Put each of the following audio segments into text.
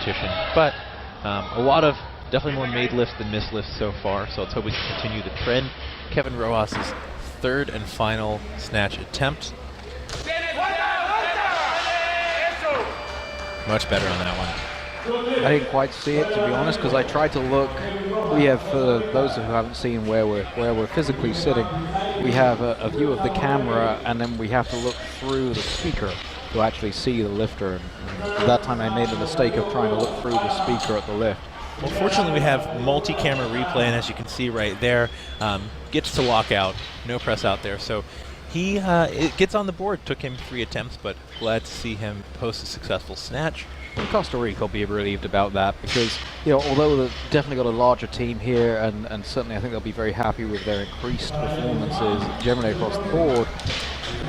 competition. But a lot of definitely more made lifts than missed lifts so far, so let's hope we can continue the trend. Kevin Rojas' third and final snatch attempt. Much better on that one. I didn't quite see it, to be honest, because I tried to look. We have, for those who haven't seen where we're physically sitting, we have a view of the camera, and then we have to look through the speaker to actually see the lifter. And that time I made the mistake of trying to look through the speaker at the lift. Well, fortunately, we have multi-camera replay, and as you can see right there, gets to lock out, no press out there. So he it gets on the board. Took him 3 attempts, but glad to see him post a successful snatch. And Costa Rica will be relieved about that because, although they've definitely got a larger team here, and certainly I think they'll be very happy with their increased performances generally across the board,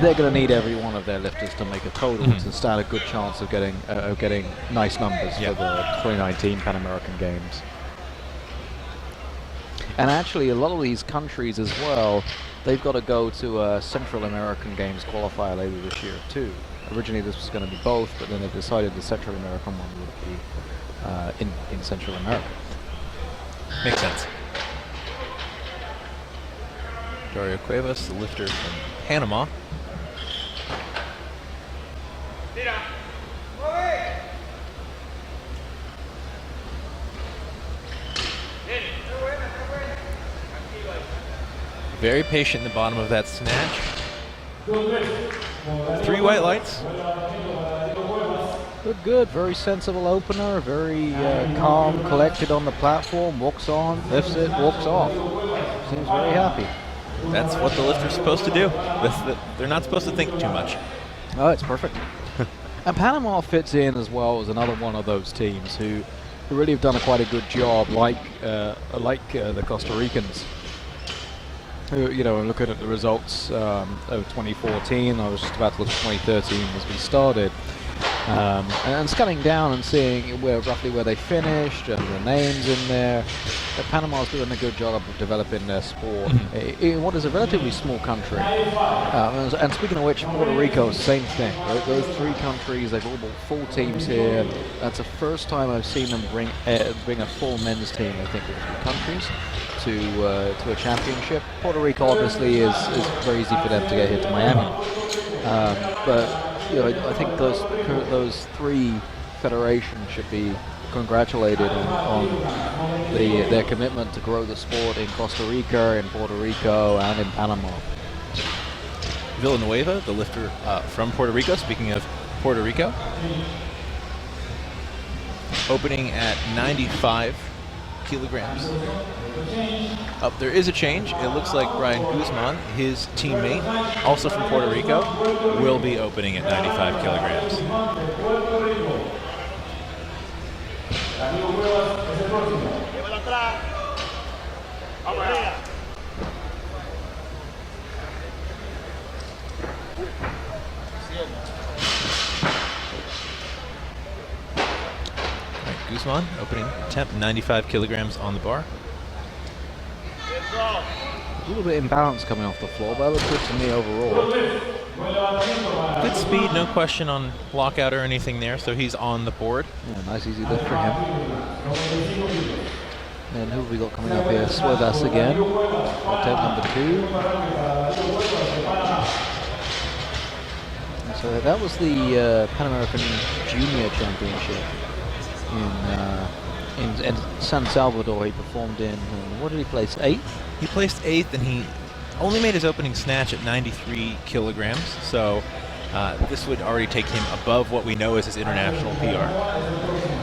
they're going to need every one of their lifters to make a total to stand a good chance of getting nice numbers for the 2019 Pan American Games. And actually, a lot of these countries as well, they've got to go to a Central American Games qualifier later this year too. Originally this was going to be both, but then they decided the Central American one would be in Central America. Makes sense. Dario Cuevas, the lifter from Panama. Very patient in the bottom of that snatch. 3 white lights. Good. Very sensible opener. Very calm, collected on the platform. Walks on, lifts it, walks off. Seems very happy. That's what the lifter's supposed to do. They're not supposed to think too much. Oh, it's perfect. And Panama fits in as well as another one of those teams who really have done quite a good job, like the Costa Ricans. Looking at the results of 2014, I was just about to look at 2013 as we started, and scanning down and seeing roughly where they finished and the names in there. Panama's doing a good job of developing their sport in what is a relatively small country. And speaking of which, Puerto Rico, same thing. Those 3 countries, they've all brought full teams here. That's the first time I've seen them bring a full men's team, I think, with 3 countries to a championship. Puerto Rico obviously is very easy for them to get here to Miami. But I think those 3 federations should be congratulated on their commitment to grow the sport in Costa Rica, in Puerto Rico, and in Panama. Villanueva, the lifter from Puerto Rico, speaking of Puerto Rico, opening at 95 kilograms. There is a change. It looks like Brian Guzman, his teammate, also from Puerto Rico, will be opening at 95 kilograms. Guzman, opening attempt, 95 kilograms on the bar. A little bit imbalanced coming off the floor, but it looks good to me overall. Good speed, no question on lockout or anything there, so he's on the board. Yeah, nice easy lift for him. And who have we got coming up here? Suevas again. Attempt number 2. And so that was the Pan American Junior Championship in San Salvador. He performed in, what did he place, 8th? He placed 8th, and he only made his opening snatch at 93 kilograms, so this would already take him above what we know as his international PR.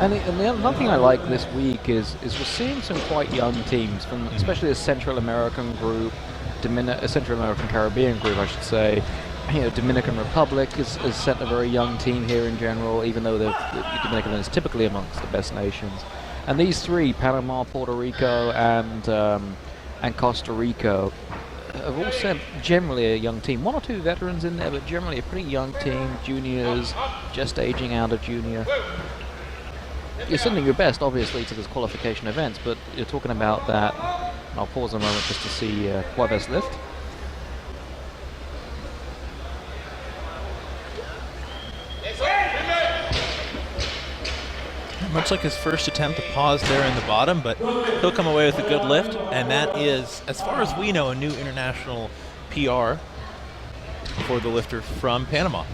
And the other thing I like this week is we're seeing some quite young teams, from especially a Central American group, a Central American Caribbean group, I should say. Dominican Republic has sent a very young team here in general, even though the Dominican is typically amongst the best nations. And these 3, Panama, Puerto Rico, and Costa Rica, have all sent generally a young team. 1 or 2 veterans in there, but generally a pretty young team, juniors, just aging out of junior. You're sending your best, obviously, to those qualification events, but you're talking about that. I'll pause a moment just to see Cuevas lift. Much like his first attempt to pause there in the bottom, but he'll come away with a good lift, and that is, as far as we know, a new international PR for the lifter from Panama.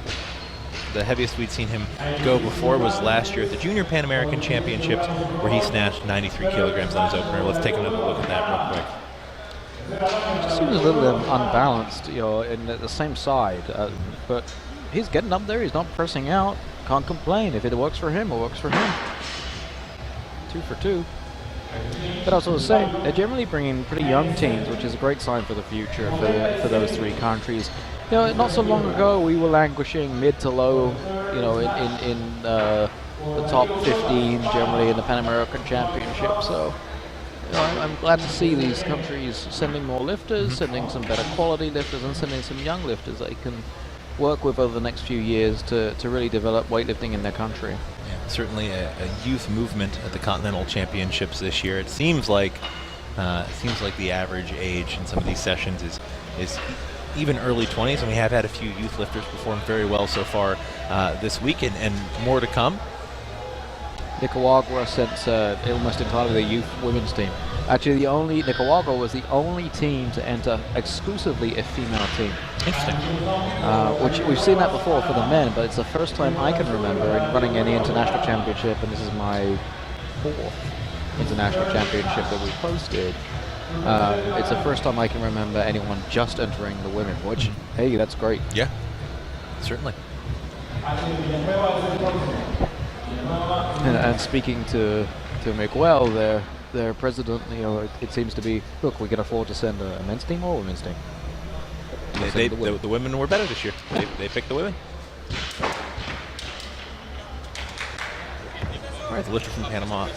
The heaviest we'd seen him go before was last year at the Junior Pan American Championships, where he snatched 93 kilograms on his opener. Let's take another look at that real quick. It just seems a little unbalanced, in the same side. But he's getting up there. He's not pressing out. Can't complain. If it works for him, it works for him. 2 for 2. But I was also saying, they're generally bringing pretty young teams, which is a great sign for the future for those 3 countries. Not so long ago, we were languishing mid to low, in the top 15 generally in the Pan American Championship. So I'm glad to see these countries sending more lifters, sending some better quality lifters, and sending some young lifters they can work with over the next few years to really develop weightlifting in their country. Yeah, certainly a youth movement at the Continental Championships this year. It seems like the average age in some of these sessions is even early 20s, and we have had a few youth lifters perform very well so far this week, and more to come. Nicaragua sent almost entirely the youth women's team. Actually, Nicaragua was the only team to enter exclusively a female team. Interesting. Which we've seen that before for the men, but it's the first time I can remember in running any international championship, and this is my 4th international championship that we've hosted. It's the first time I can remember anyone just entering the women, which, hey, that's great. Yeah, certainly. And speaking to Miguel, their president, it seems to be, look, we can afford to send a men's team or a women's team. The women were better this year. They picked the women. All right, the lifter from Panama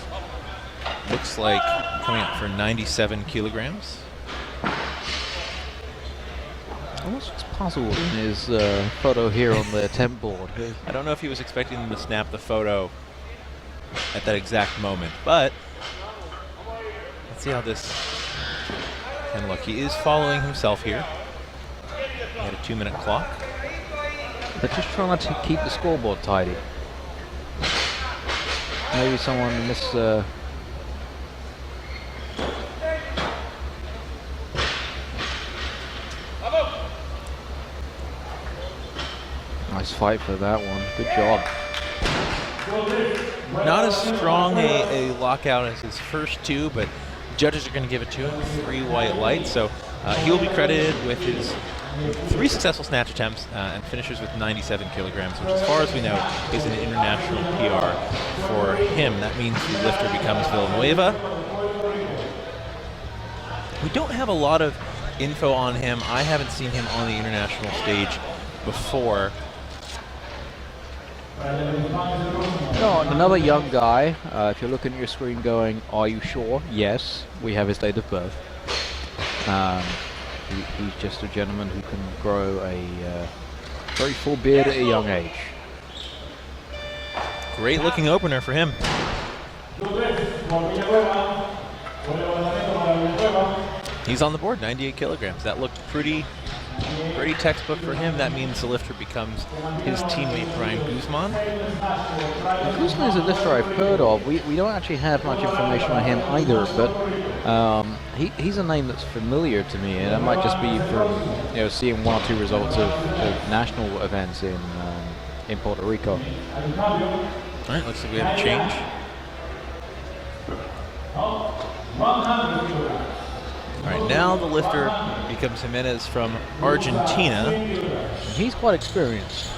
looks like coming up for 97 kilograms. Almost looks puzzled in his photo here on the temp board. I don't know if he was expecting them to snap the photo at that exact moment, but let's see how this can look. He is following himself here. He had a 2-minute clock. They're just trying to keep the scoreboard tidy. Maybe someone missed... Nice fight for that one. Good job. Not as strong a lockout as his first 2, but judges are going to give it to him. 3 white lights, so he'll be credited with his 3 successful snatch attempts and finishes with 97 kilograms, which, as far as we know, is an international PR for him. That means the lifter becomes Villanueva. We don't have a lot of info on him. I haven't seen him on the international stage before. Another young guy. If you're looking at your screen going, are you sure? Yes, we have his date of birth. He's just a gentleman who can grow a very full beard at a young age. Great looking opener for him. He's on the board, 98 kilograms. That looked pretty textbook for him. That means the lifter becomes his teammate Brian Guzman. Guzman is a lifter I've heard of. We don't actually have much information on him either, but he's a name that's familiar to me, and it might just be from seeing 1 or 2 results of national events in Puerto Rico. All right, looks like we have a change. All right, now the lifter becomes Jimenez from Argentina. He's quite experienced.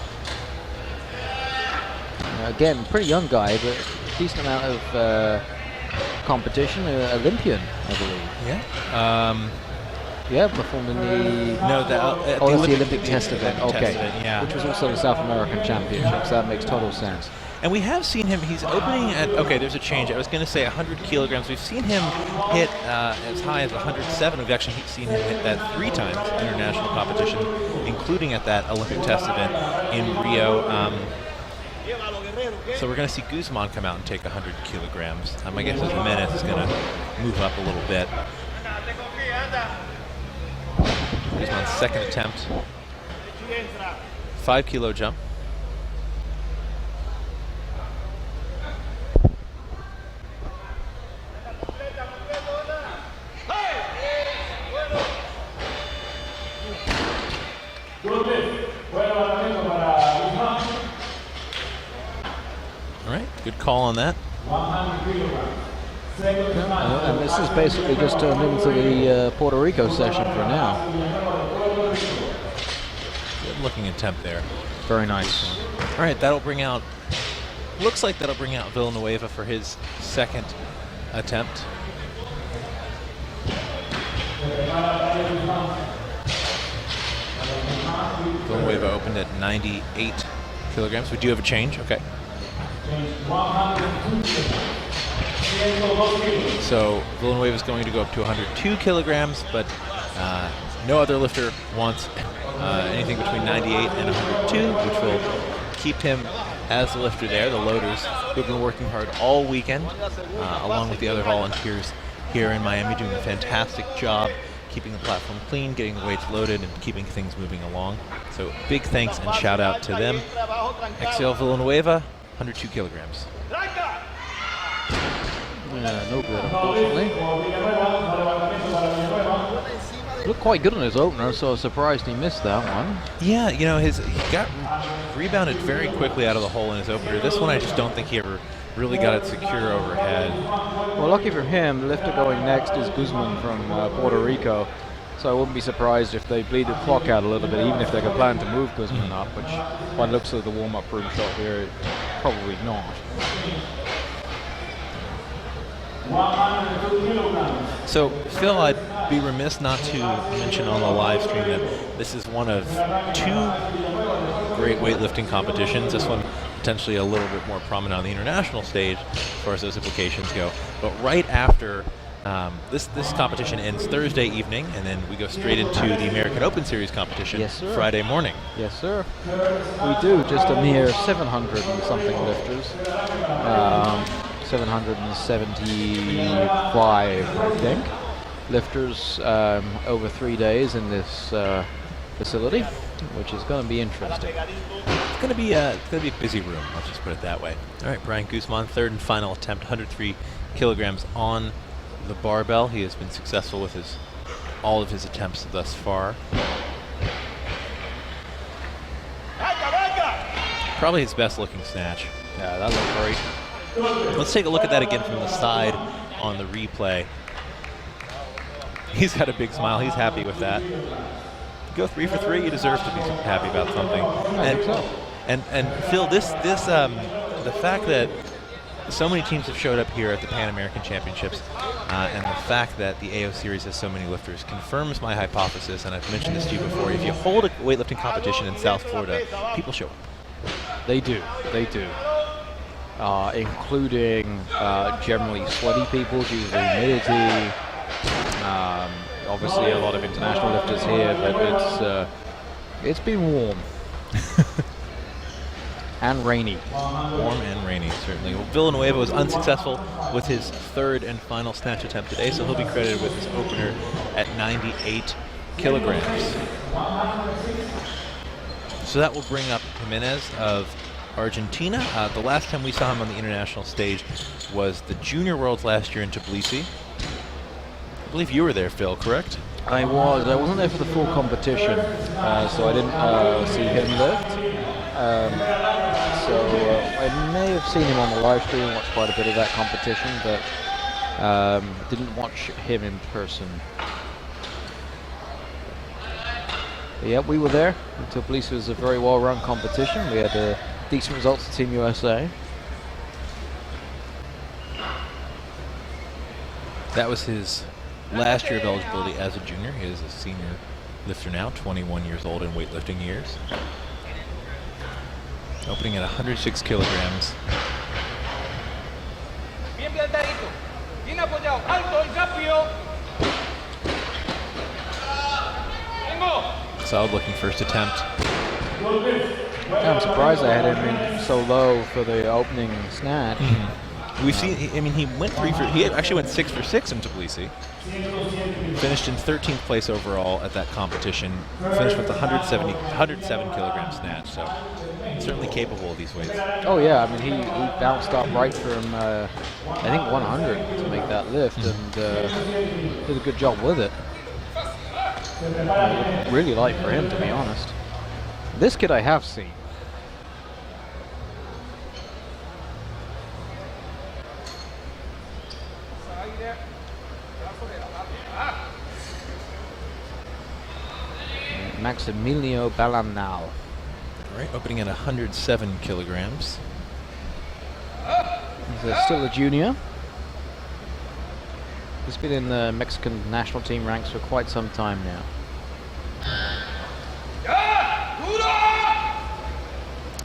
Again, pretty young guy, but decent amount of competition. Olympian, I believe. Yeah. Performed in the... No, the Olympic test event. Okay. Yeah. Which was also the South American Championships. That makes total sense. And we have seen him, he's opening at, okay, there's a change. I was going to say 100 kilograms. We've seen him hit as high as 107. We've actually seen him hit that 3 times in international competition, including at that Olympic test event in Rio. So we're going to see Guzman come out and take 100 kilograms. My guess is Jimenez is going to move up a little bit. Guzman's second attempt. 5-kilo jump. call on that. And this is basically just turned into the Puerto Rico session for now. Good looking attempt there. Very nice. All right, that'll bring out, looks like that'll bring out Villanueva for his second attempt. Villanueva opened at 98 kilograms. We do have a change, okay. So Villanueva is going to go up to 102 kilograms, but no other lifter wants anything between 98 and 102, which will keep him as the lifter there. The loaders who've been working hard all weekend, along with the other volunteers here in Miami, doing a fantastic job keeping the platform clean, getting the weights loaded, and keeping things moving along. So big thanks and shout out to them. Exhale Villanueva, 102 kilograms. Yeah, no good, unfortunately. Looked quite good on his opener, so I was surprised he missed that one. Yeah, you know, he got rebounded very quickly out of the hole in his opener. This one I just don't think he ever really got it secure overhead. Well, lucky for him, the lifter going next is Guzman from Puerto Rico. So I wouldn't be surprised if they bleed the clock out a little bit, even if they could plan to move Guzman up, which by the looks of the warm-up room shot here, probably not. So, Phil, I'd be remiss not to mention on the live stream that this is one of two great weightlifting competitions. This one potentially a little bit more prominent on the international stage as far as those implications go. But right after this competition ends Thursday evening, and then we go straight into the American Open Series competition Friday morning. Yes, sir. We do just a mere 700 and something lifters. 775, I think, lifters over 3 days in this facility, which is going to be interesting. It's going to be a busy room. Let's just put it that way. All right, Brian Guzman, third and final attempt, 103 kilograms on the barbell. He has been successful with all of his attempts thus far. Probably his best looking snatch. Yeah, that looked great. Let's take a look at that again from the side on the replay. He's got a big smile. He's happy with that. You go 3 for 3, you deserve to be happy about something. And Phil, the fact that so many teams have showed up here at the Pan American Championships, and the fact that the AO Series has so many lifters confirms my hypothesis, and I've mentioned this to you before. If you hold a weightlifting competition in South Florida, people show up. They do. Including generally sweaty people due to the humidity. Obviously, a lot of international lifters here, but it's been warm and rainy. Warm and rainy, certainly. Well, Villanueva was unsuccessful with his third and final snatch attempt today, so he'll be credited with his opener at 98 kilograms. So that will bring up Jimenez of Argentina. The last time we saw him on the international stage was the Junior Worlds last year in Tbilisi. I believe you were there, Phil, correct? I was. I wasn't there for the full competition, so I didn't see him lift. So I may have seen him on the live stream, watched quite a bit of that competition, but didn't watch him in person. But yeah, we were there. Tbilisi was a very well-run competition. We had decent results for Team USA. That was his last year of eligibility as a junior. He is a senior lifter now, 21 years old in weightlifting years. Opening at 106 kilograms. Solid looking first attempt. I'm surprised I had him in so low for the opening snatch. We've seen, I mean, he actually went 6 for 6 in Tbilisi. Finished in 13th place overall at that competition. Finished with 107 kilogram snatch, so certainly capable of these weights. Oh yeah, I mean, he bounced up right from, I think 100 to make that lift, and did a good job with it. Really light for him, to be honest. This kid I have seen. Maximilio Balanal. All right, opening at 107 kilograms. He's still a junior. He's been in the Mexican national team ranks for quite some time now.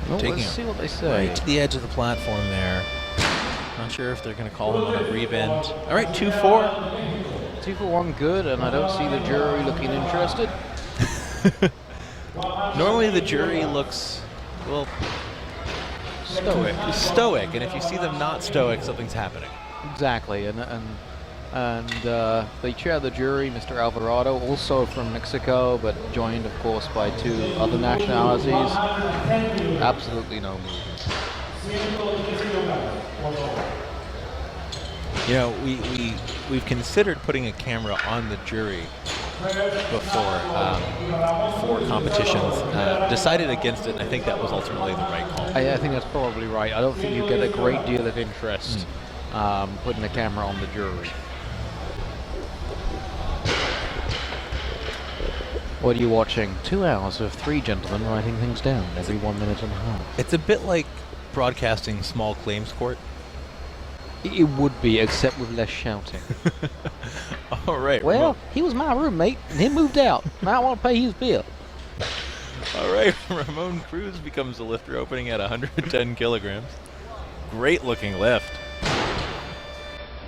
Well, Taking let's see what they say. Right to the edge of the platform there. Not sure if they're going to call him on a rebend. All right, 2-4. 2 for 1, good, and I don't see the jury looking interested. Normally the jury looks, well, stoic, and if you see them not stoic, something's happening. Exactly, and they chair the jury, Mr. Alvarado, also from Mexico, but joined, of course, by 2 other nationalities. Absolutely no movement. You know, we've considered putting a camera on the jury before for competitions. Decided against it, and I think that was ultimately the right call. I think that's probably right. I don't think you get a great deal of interest putting a camera on the jury. What are you watching? 2 hours of 3 gentlemen writing things down every 1 minute and a half. It's a bit like broadcasting small claims court. It would be, except with less shouting. All right. Well, he was my roommate, and he moved out. Might want to pay his bill. All right, Ramon Cruz becomes the lifter, opening at 110 kilograms. Great looking lift.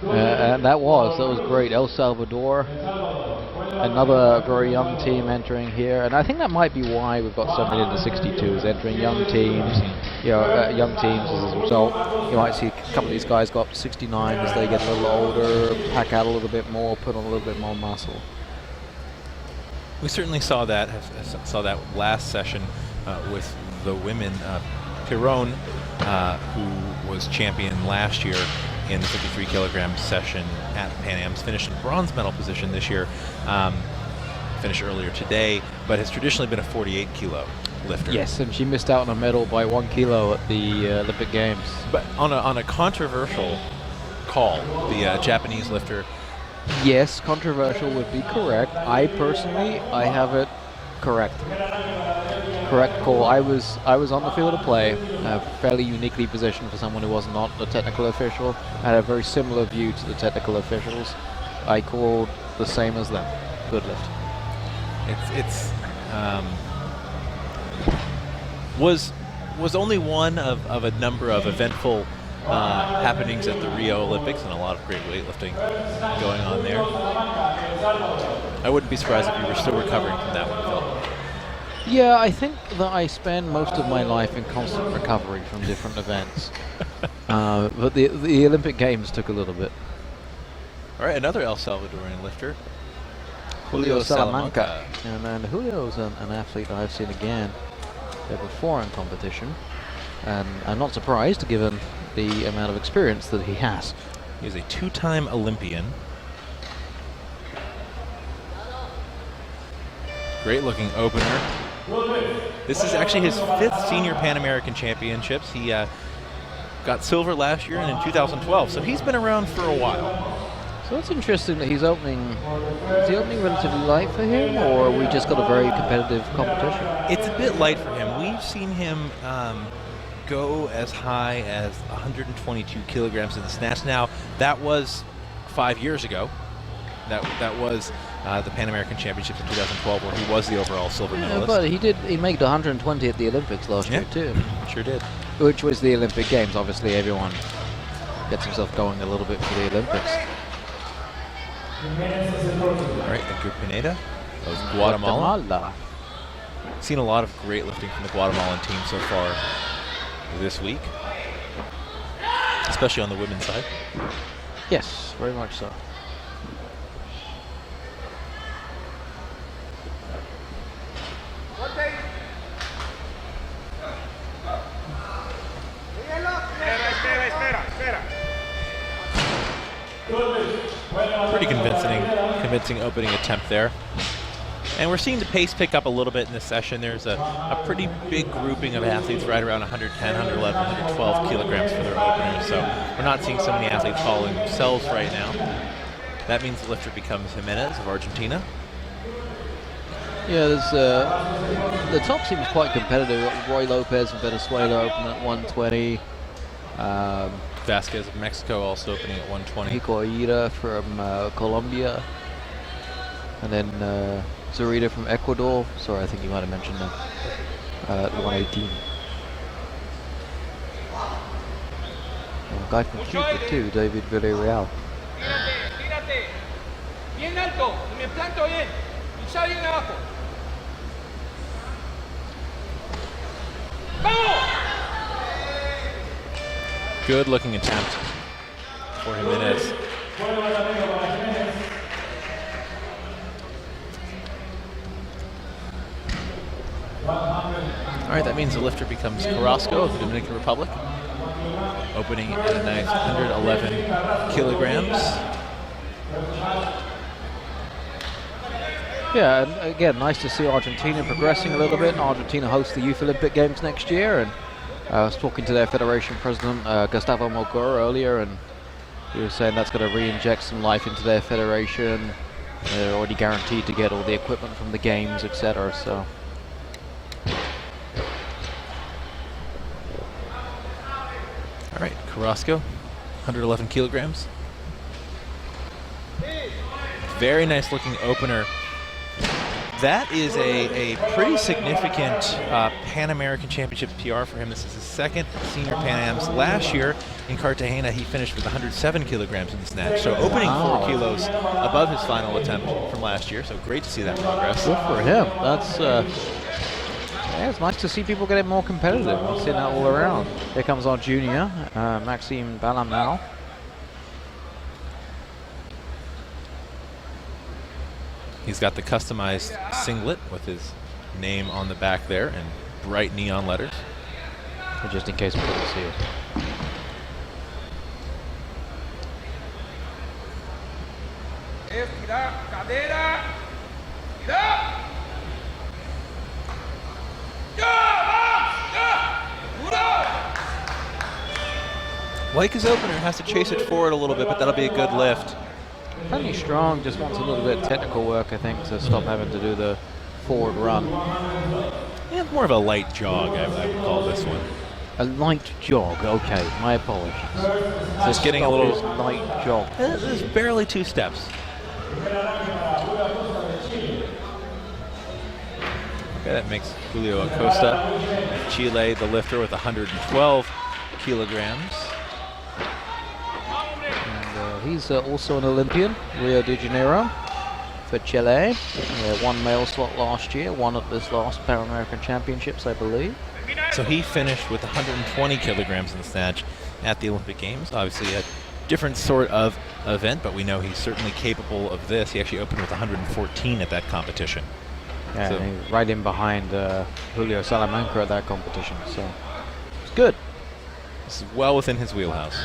And that was great. El Salvador, another very young team entering here, and I think that might be why we've got so many in the 62s entering young teams. Young teams as a result. You might see a couple of these guys go up to 69 as they get a little older, pack out a little bit more, put on a little bit more muscle. We certainly saw that last session with the women. Piron, who was champion last year in the 53 kilogram session at Pan Am's, finished in bronze medal position this year. Finished earlier today, but has traditionally been a 48 kilo lifter. Yes, and she missed out on a medal by 1 kilo at the Olympic Games. But on a controversial call, the Japanese lifter. Yes, controversial would be correct. I have it correct. Correct call. I was on the field of play, fairly uniquely positioned for someone who was not a technical official. I had a very similar view to the technical officials. I called the same as them. Good lift. Was only one of a number of eventful happenings at the Rio Olympics, and a lot of great weightlifting going on there. I wouldn't be surprised if you were still recovering from that one, Phil. Yeah, I think that I spend most of my life in constant recovery from different events. But the Olympic Games took a little bit. All right, another El Salvadorian lifter, Julio Salamanca. And Julio's an athlete that I've seen again before in competition. And I'm not surprised, given the amount of experience that he has. He's a 2-time Olympian. Great looking opener. This is actually his 5th senior Pan American Championships. He got silver last year and in 2012, so he's been around for a while. So it's interesting that he's opening. Is he opening relatively light for him, or we just got a very competitive competition? It's a bit light for him. We've seen him go as high as 122 kilograms in the snatch. Now, that was 5 years ago. That was the Pan American Championships in 2012, where he was the overall silver medalist. But he made 120 at the Olympics last year too. Sure did. Which was the Olympic Games. Obviously, everyone gets himself going a little bit for the Olympics. All right, Edgar Pineda of Guatemala. Seen a lot of great lifting from the Guatemalan team so far this week, especially on the women's side. Yes, very much so. Pretty convincing opening attempt there. And we're seeing the pace pick up a little bit in this session. There's a pretty big grouping of athletes right around 110, 111, 112 kilograms for their openers. So we're not seeing so many athletes following themselves right now. That means the lifter becomes Jimenez of Argentina. Yeah, there's the top seems quite competitive. Roy Lopez from Venezuela opening at 120. Vasquez of Mexico also opening at 120. Higuaita from Colombia. And then Zurita from Ecuador. Sorry, I think you might have mentioned them. At 118. A guy from Cuba too, David Villarreal. Bien alto, y me planto bien, pisá bien abajo. ¡Vamos! Good looking attempt for Jimenez. All right, that means the lifter becomes Carrasco of the Dominican Republic, opening at a nice 111 kilograms. Yeah, and again, nice to see Argentina progressing a little bit. Argentina hosts the Youth Olympic Games next year, and I was talking to their federation president, Gustavo Mogura, earlier, and he was saying that's going to re-inject some life into their federation. They're already guaranteed to get all the equipment from the games, etc. So. All right, Carrasco, 111 kilograms. Very nice looking opener. That is a pretty significant Pan American Championship PR for him. This is his second senior Pan Ams. Last year in Cartagena, he finished with 107 kilograms in the snatch, so opening 4 kilos above his final attempt from last year. So great to see that progress. Good for him. That's yeah, it's nice to see people getting more competitive. I'm seeing that all around. Here comes our junior, Maxime Balam now. He's got the customized singlet with his name on the back there and bright neon letters. Just in case we couldn't see it. Like his opener, has to chase it forward a little bit, but that'll be a good lift. Plenty strong, just wants a little bit of technical work, I think, to stop having to do the forward run. Yeah, more of a light jog, I would call this one. A light jog, okay, my apologies. Just getting a little light jog. There's barely 2 steps. Okay, that makes Julio Acosta of Chile the lifter with 112 kilograms. He's also an Olympian, Rio de Janeiro for Chile. One male slot last year, one at this last Pan American Championships, I believe. So he finished with 120 kilograms in the snatch at the Olympic Games. Obviously a different sort of event, but we know he's certainly capable of this. He actually opened with 114 at that competition. Yeah, so and he's right in behind Julio Salamanca at that competition, so it's good. This is well within his wheelhouse.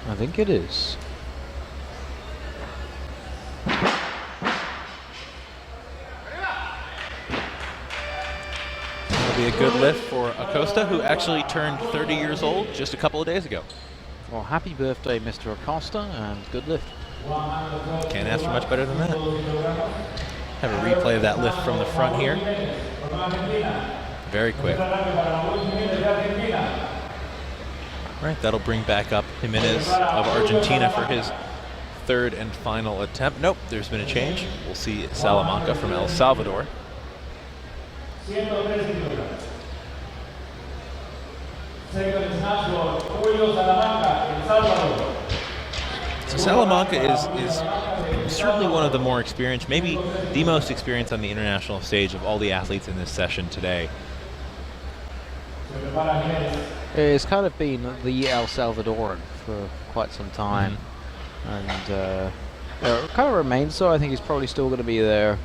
I think it is. It'll be a good lift for Acosta, who actually turned 30 years old just a couple of days ago. Well, happy birthday, Mr. Acosta, and good lift. Can't ask for much better than that. Have a replay of that lift from the front here. Very quick. All right, that'll bring back up Jimenez of Argentina for his third and final attempt. Nope, there's been a change. We'll see Salamanca from El Salvador. So Salamanca is certainly one of the more experienced, maybe the most experienced on the international stage of all the athletes in this session today. It's kind of been the El Salvadoran for quite some time, and kind of remains so. I think he's probably still going to be there,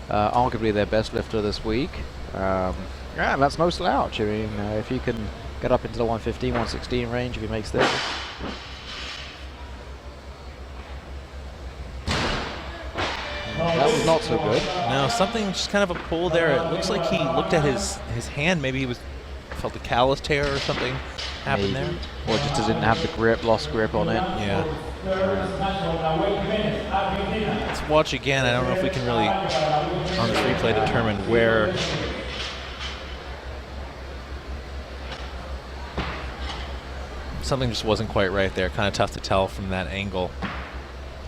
arguably their best lifter this week. Yeah, that's no slouch. I mean, if you can get up into the 115, 116 range, if he makes this. That was not so good. No, something just kind of a pull there. It looks like he looked at his hand. Maybe he was felt a callus tear or something happen there. Or just didn't have the grip, lost grip on it. Yeah. Let's watch again. I don't know if we can really, on this replay, determine where. Something just wasn't quite right there. Kind of tough to tell from that angle.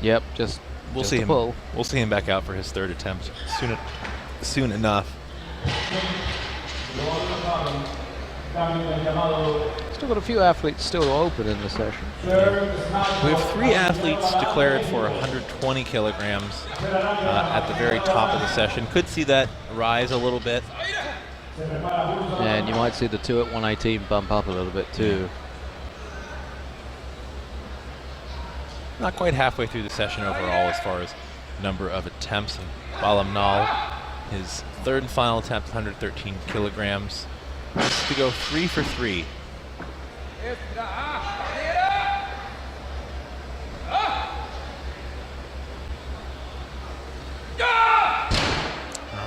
Yep, just We'll just see a him. pull. We'll see him back out for his third attempt soon enough. Still got a few athletes still open in the session. We have 3 athletes declared for 120 kilograms at the very top of the session. Could see that rise a little bit. And you might see the 2 at 118 bump up a little bit too. Not quite halfway through the session overall as far as number of attempts. And Balamnal, his third and final attempt, 113 kilograms. Just to go 3 for 3.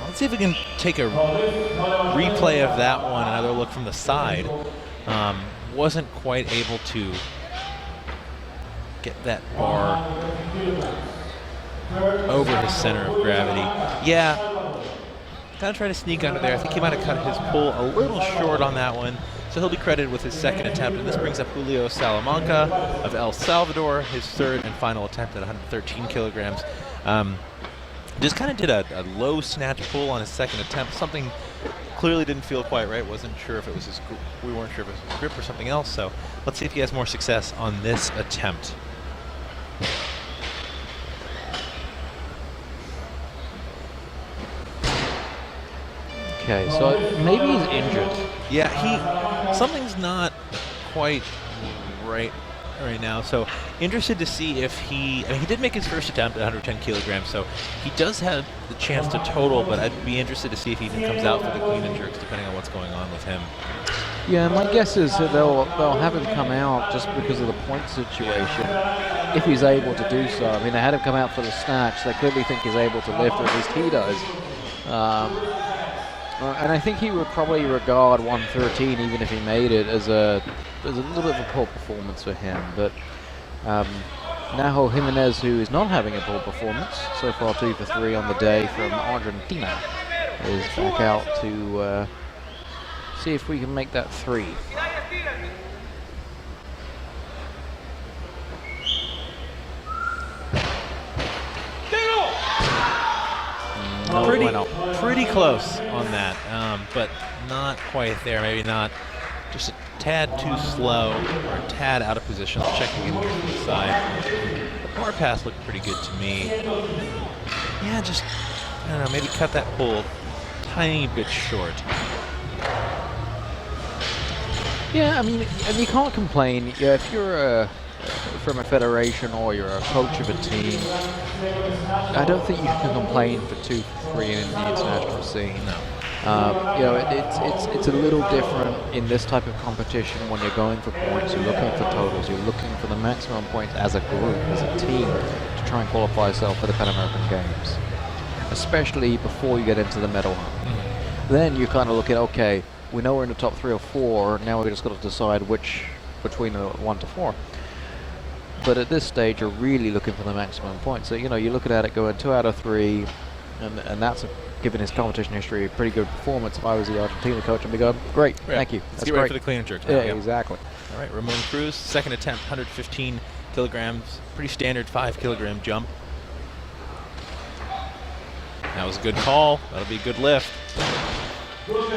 Let's see if we can take a replay of that one, another look from the side. Wasn't quite able to get that bar over his center of gravity. Yeah, kind of trying to sneak under there. I think he might have cut his pull a little short on that one, so he'll be credited with his second attempt. And this brings up Julio Salamanca of El Salvador, his third and final attempt at 113 kilograms. Just kind of did a low snatch pull on his second attempt. Something clearly didn't feel quite right. Wasn't sure if it was we weren't sure if it was his grip or something else. So let's see if he has more success on this attempt. Okay, so maybe he's injured. Yeah, something's not quite right now. So interested to see if he did make his first attempt at 110 kilograms, so he does have the chance to total, but I'd be interested to see if he even comes out for the clean and jerks, depending on what's going on with him. Yeah, my guess is that they'll have him come out just because of the point situation, if he's able to do so. I mean, they had him come out for the snatch. They clearly think he's able to lift, or at least he does. And I think he would probably regard 113, even if he made it, as a little bit of a poor performance for him. But Naho Jimenez, who is not having a poor performance, so far 2 for 3 on the day from Argentina, is back out to see if we can make that 3. Pretty close on that, but not quite there. Maybe not, just a tad too slow or a tad out of position. Checking in here from the side. The bar pass looked pretty good to me. Yeah, just, I don't know, maybe cut that pull a tiny bit short. Yeah, I mean, and you can't complain. Yeah, if you're from a federation or you're a coach of a team, I don't think you can complain for 2 for 3 in the international scene. No. You know, it's a little different in this type of competition when you're going for points, you're looking for totals, you're looking for the maximum points as a group, as a team, to try and qualify yourself for the Pan American Games, especially before you get into the medal hunt. Mm-hmm. Then you kind of look at, okay, we know we're in the top 3 or 4, now we've just got to decide which between 1 to 4. But at this stage, you're really looking for the maximum points. So, you know, you're looking at it going 2 out of 3, and that's, given his competition history, a pretty good performance. If I was the Argentina coach, I'd be going, great, thank you. Let's That's get great. ready for the clean and jerk. Yeah, exactly. All right, Ramon Cruz, second attempt, 115 kilograms. Pretty standard 5-kilogram jump. That was a good call. That'll be a good lift.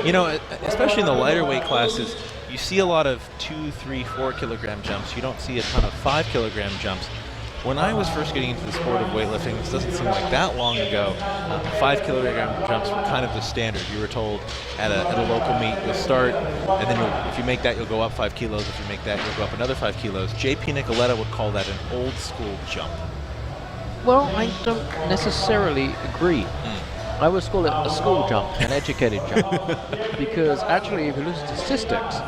You know, especially in the lighter weight classes, you see a lot of 2, 3, 4-kilogram jumps. You don't see a ton of 5-kilogram jumps. When I was first getting into the sport of weightlifting, this doesn't seem like that long ago, 5-kilogram jumps were kind of the standard. You were told at a local meet, you'll start, and then if you make that, you'll go up 5 kilos. If you make that, you'll go up another 5 kilos. J.P. Nicoletta would call that an old school jump. Well, I don't necessarily agree. I would call it a school jump, an educated jump, because actually, if you look at statistics,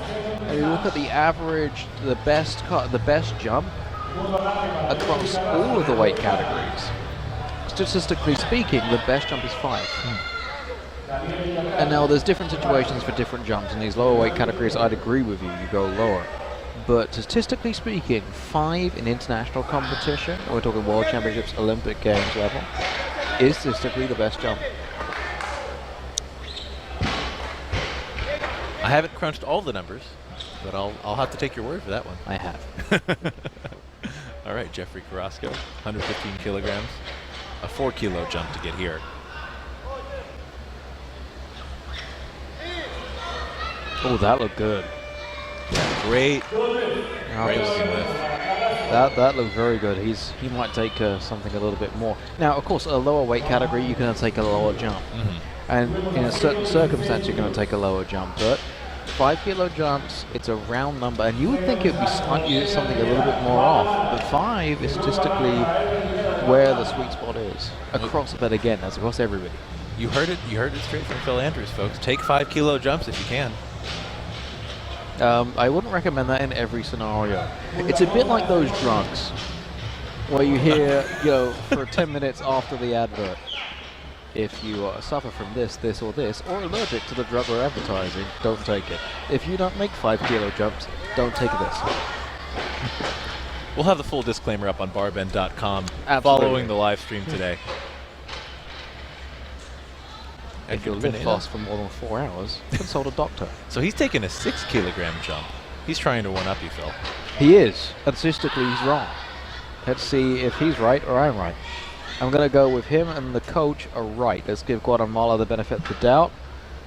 and you look at the average, the best jump across all of the weight categories, statistically speaking, the best jump is 5. And now there's different situations for different jumps. In these lower weight categories, I'd agree with you, you go lower. But statistically speaking, 5 in international competition, we're talking World Championships, Olympic Games level, is statistically the best jump. I haven't crunched all the numbers, but I'll have to take your word for that one. I have. All right, Jeffrey Carrasco, 115 kilograms, a 4-kilo jump to get here. Oh, that looked good. Yeah, great looking lift. That looked very good. He might take something a little bit more. Now, of course, a lower weight category, you're going to take a lower jump. And in a certain circumstance, you're going to take a lower jump. But 5-kilo jumps, it's a round number, and you would think it would be slightly something a little bit more off. But 5 is statistically where the sweet spot is. Across, but again, that's across everybody. You heard it straight from Phil Andrews, folks. Take 5-kilo jumps if you can. I wouldn't recommend that in every scenario. It's a bit like those drugs where you hear, for 10 minutes after the advert, if you suffer from this, this, or this, or allergic to the drug we're advertising, don't take it. If you don't make 5-kilo jumps, don't take this. We'll have the full disclaimer up on barbend.com following the live stream today. If you live fast for more than 4 hours, consult a doctor. So he's taking a 6-kilogram jump. He's trying to one-up you, Phil. He is. And statistically, he's wrong. Let's see if he's right or I'm right. I'm going to go with him and the coach are right. Let's give Guatemala the benefit of the doubt.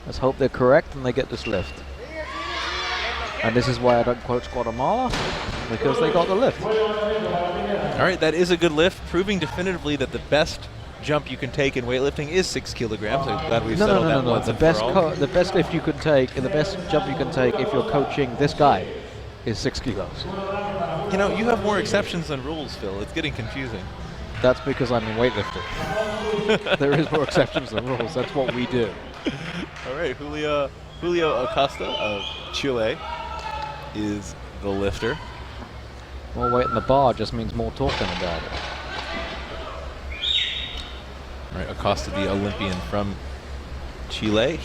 Let's hope they're correct and they get this lift. And this is why I don't coach Guatemala, because they got the lift. All right, that is a good lift, proving definitively that the best jump you can take in weightlifting is 6 kilograms. I'm glad we've settled that once and for all. The best lift you can take, and the best jump you can take if you're coaching this guy is 6 kilos. You know, you have more exceptions than rules, Phil. It's getting confusing. That's because I'm a weightlifter. There is more exceptions than rules. That's what we do. All right, Julio Acosta of Chile is the lifter. More weight in the bar just means more talking about it. All right, Acosta, the Olympian from Chile.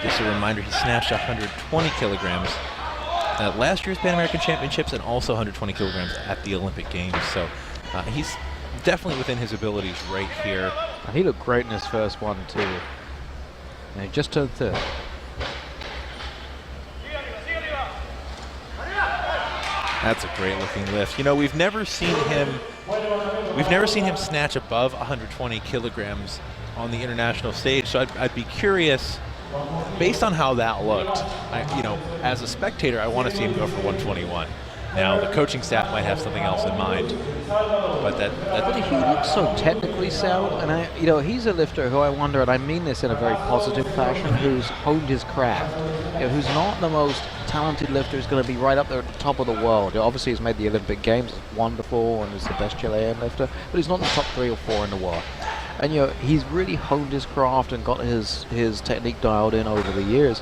Just a reminder, he snatched 120 kilograms at last year's Pan American Championships and also 120 kilograms at the Olympic Games. So he's definitely within his abilities right here. And he looked great in his first one, too. And he just turned 30. That's a great looking lift. You know, we've never seen him snatch above 120 kilograms on the international stage. So I'd be curious, based on how that looked. As a spectator, I want to see him go for 121. Now, the coaching staff might have something else in mind, but But he looks so technically sound, and he's a lifter who I wonder, and I mean this in a very positive fashion, who's honed his craft. Who's not the most talented lifter, is going to be right up there at the top of the world. Obviously, he's made the Olympic Games, it's wonderful, and is the best Chilean lifter, but he's not in the top 3 or 4 in the world. And he's really honed his craft and got his technique dialed in over the years.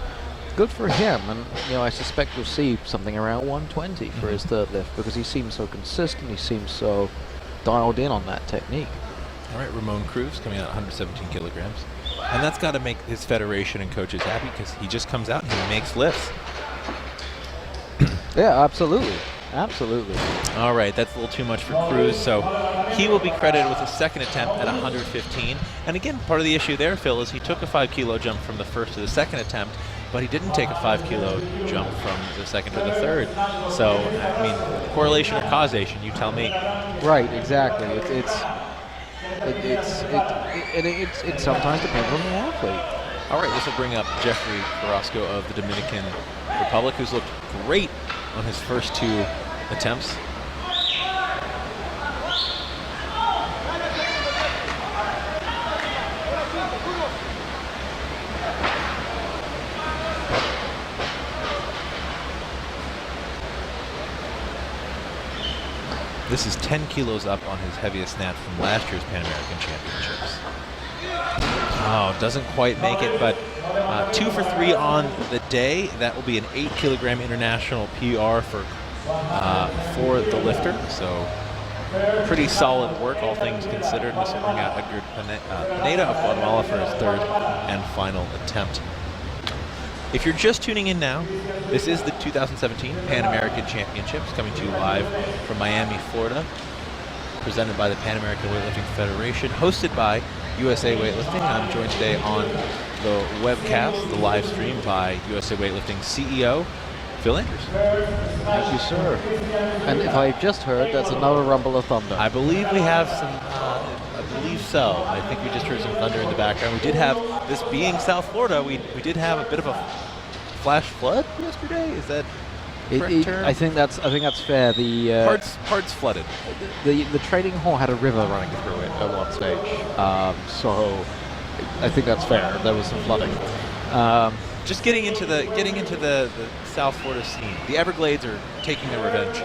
Good for him, and I suspect we'll see something around 120 for his third lift, because he seems so consistent, he seems so dialed in on that technique. All right, Ramon Cruz coming out at 117 kilograms. And that's got to make his federation and coaches happy, because he just comes out and he makes lifts. Yeah, absolutely. Absolutely. All right, that's a little too much for Cruz, so he will be credited with a second attempt at 115. And again, part of the issue there, Phil, is he took a 5-kilo jump from the first to the second attempt, but he didn't take a 5-kilo jump from the second to the third. So, correlation or causation, you tell me. Right, exactly. It sometimes depends on the athlete. All right, this will bring up Jeffrey Carrasco of the Dominican Republic, who's looked great on his first 2 attempts. This is 10 kilos up on his heaviest snatch from last year's Pan American Championships. Oh, doesn't quite make it, but 2 for 3 on the day. That will be an 8-kilogram international PR for the lifter. So Pretty solid work, all things considered. Missing out Edgar Pineda of Guatemala for his third and final attempt. If you're just tuning in now, this is the 2017 Pan American Championships coming to you live from Miami, Florida, presented by the Pan American Weightlifting Federation, hosted by USA Weightlifting. I'm joined today on the webcast, the live stream, by USA Weightlifting CEO, Phil Andrews. Thank you, sir. And if I've just heard, that's another rumble of thunder. I believe we have some, I believe so. I think we just heard some thunder in the background. We did have, this being South Florida, we did have a bit of a flash flood yesterday. Is that correct term? I think that's fair. The parts flooded. The training hall had a river running through it at one stage, so I think that's fair. There was some flooding. Just getting into the South Florida scene. The Everglades are taking their revenge.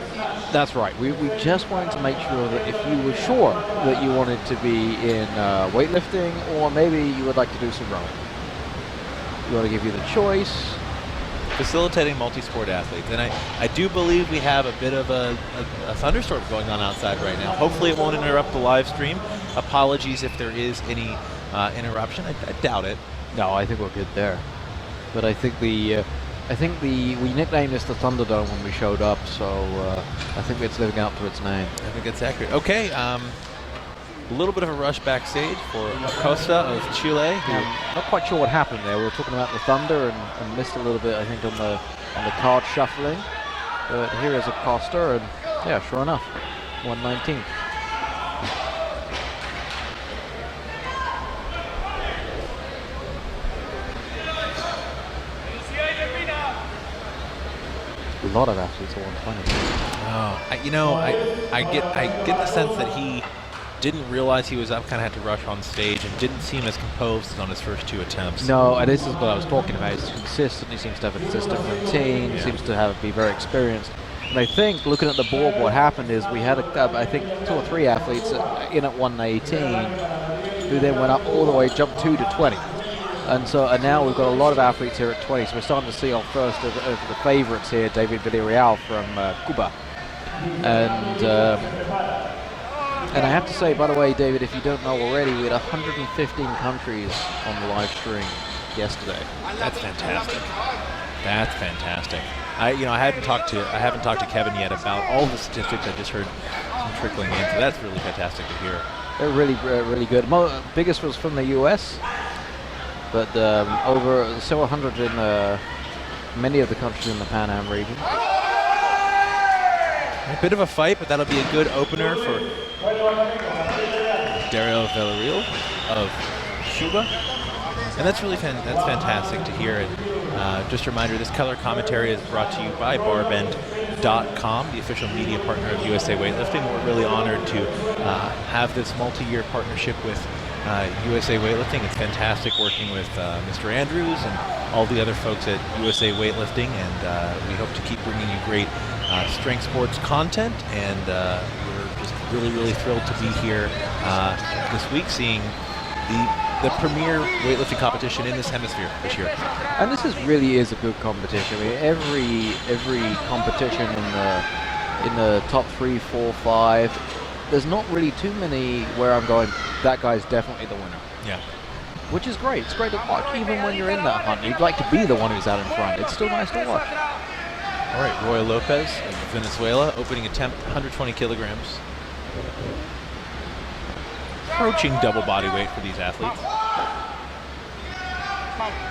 That's right. We just wanted to make sure that if you were sure that you wanted to be in weightlifting, or maybe you would like to do some rowing, we want to give you the choice. Facilitating multi-sport athletes. And I do believe we have a bit of a thunderstorm going on outside right now. Hopefully it won't interrupt the live stream. Apologies if there is any interruption. I doubt it. No, I think we're good there. But I think we nicknamed this the Thunderdome when we showed up, so I think it's living up to its name. I think it's accurate. Okay, a little bit of a rush backstage for Costa of Chile. Not quite sure what happened there. We were talking about the thunder and missed a little bit, I think, on the card shuffling. But here is Acosta, and yeah, sure enough, 119. A lot of athletes at 120. I get the sense that he didn't realize he was up, kind of had to rush on stage, and didn't seem as composed as on his first two attempts. No, and this is what I was talking about. He's consistent. He seems to have a consistent routine. He seems to be very experienced. And I think, looking at the board, what happened is we had, I think, 2 or 3 athletes in at 118 who then went up all the way, jumped 2 to 20. And now we've got a lot of athletes here at 20. So we're starting to see our first of the favorites here, David Villarreal from Cuba. And I have to say, by the way, David, if you don't know already, we had 115 countries on the live stream yesterday. That's fantastic. That's fantastic. I haven't talked to Kevin yet about all the statistics. I just heard some trickling in, so that's really fantastic to hear. They're really good. Biggest was from the U.S., but over several hundred in many of the countries in the Pan Am region. A bit of a fight, but that'll be a good opener for Dario Villarreal of Cuba. And that's really that's fantastic to hear. And just a reminder, this color commentary is brought to you by Barbend.com, the official media partner of USA Weightlifting. We're really honored to have this multi-year partnership with USA Weightlifting. It's fantastic working with Mr. Andrews and all the other folks at USA Weightlifting, and we hope to keep bringing you great strength sports content, and we're just really thrilled to be here this week, seeing the premier weightlifting competition in this hemisphere this year. And this really is a good competition. I mean, every competition in the top 3, 4, 5. There's not really too many where I'm going, that guy's definitely the winner. Yeah. Which is great. It's great to watch, even when you're in that hunt. You'd like to be the one who's out in front. It's still nice to watch. All right, Roy Lopez of Venezuela, opening attempt, 120 kilograms. Approaching double body weight for these athletes.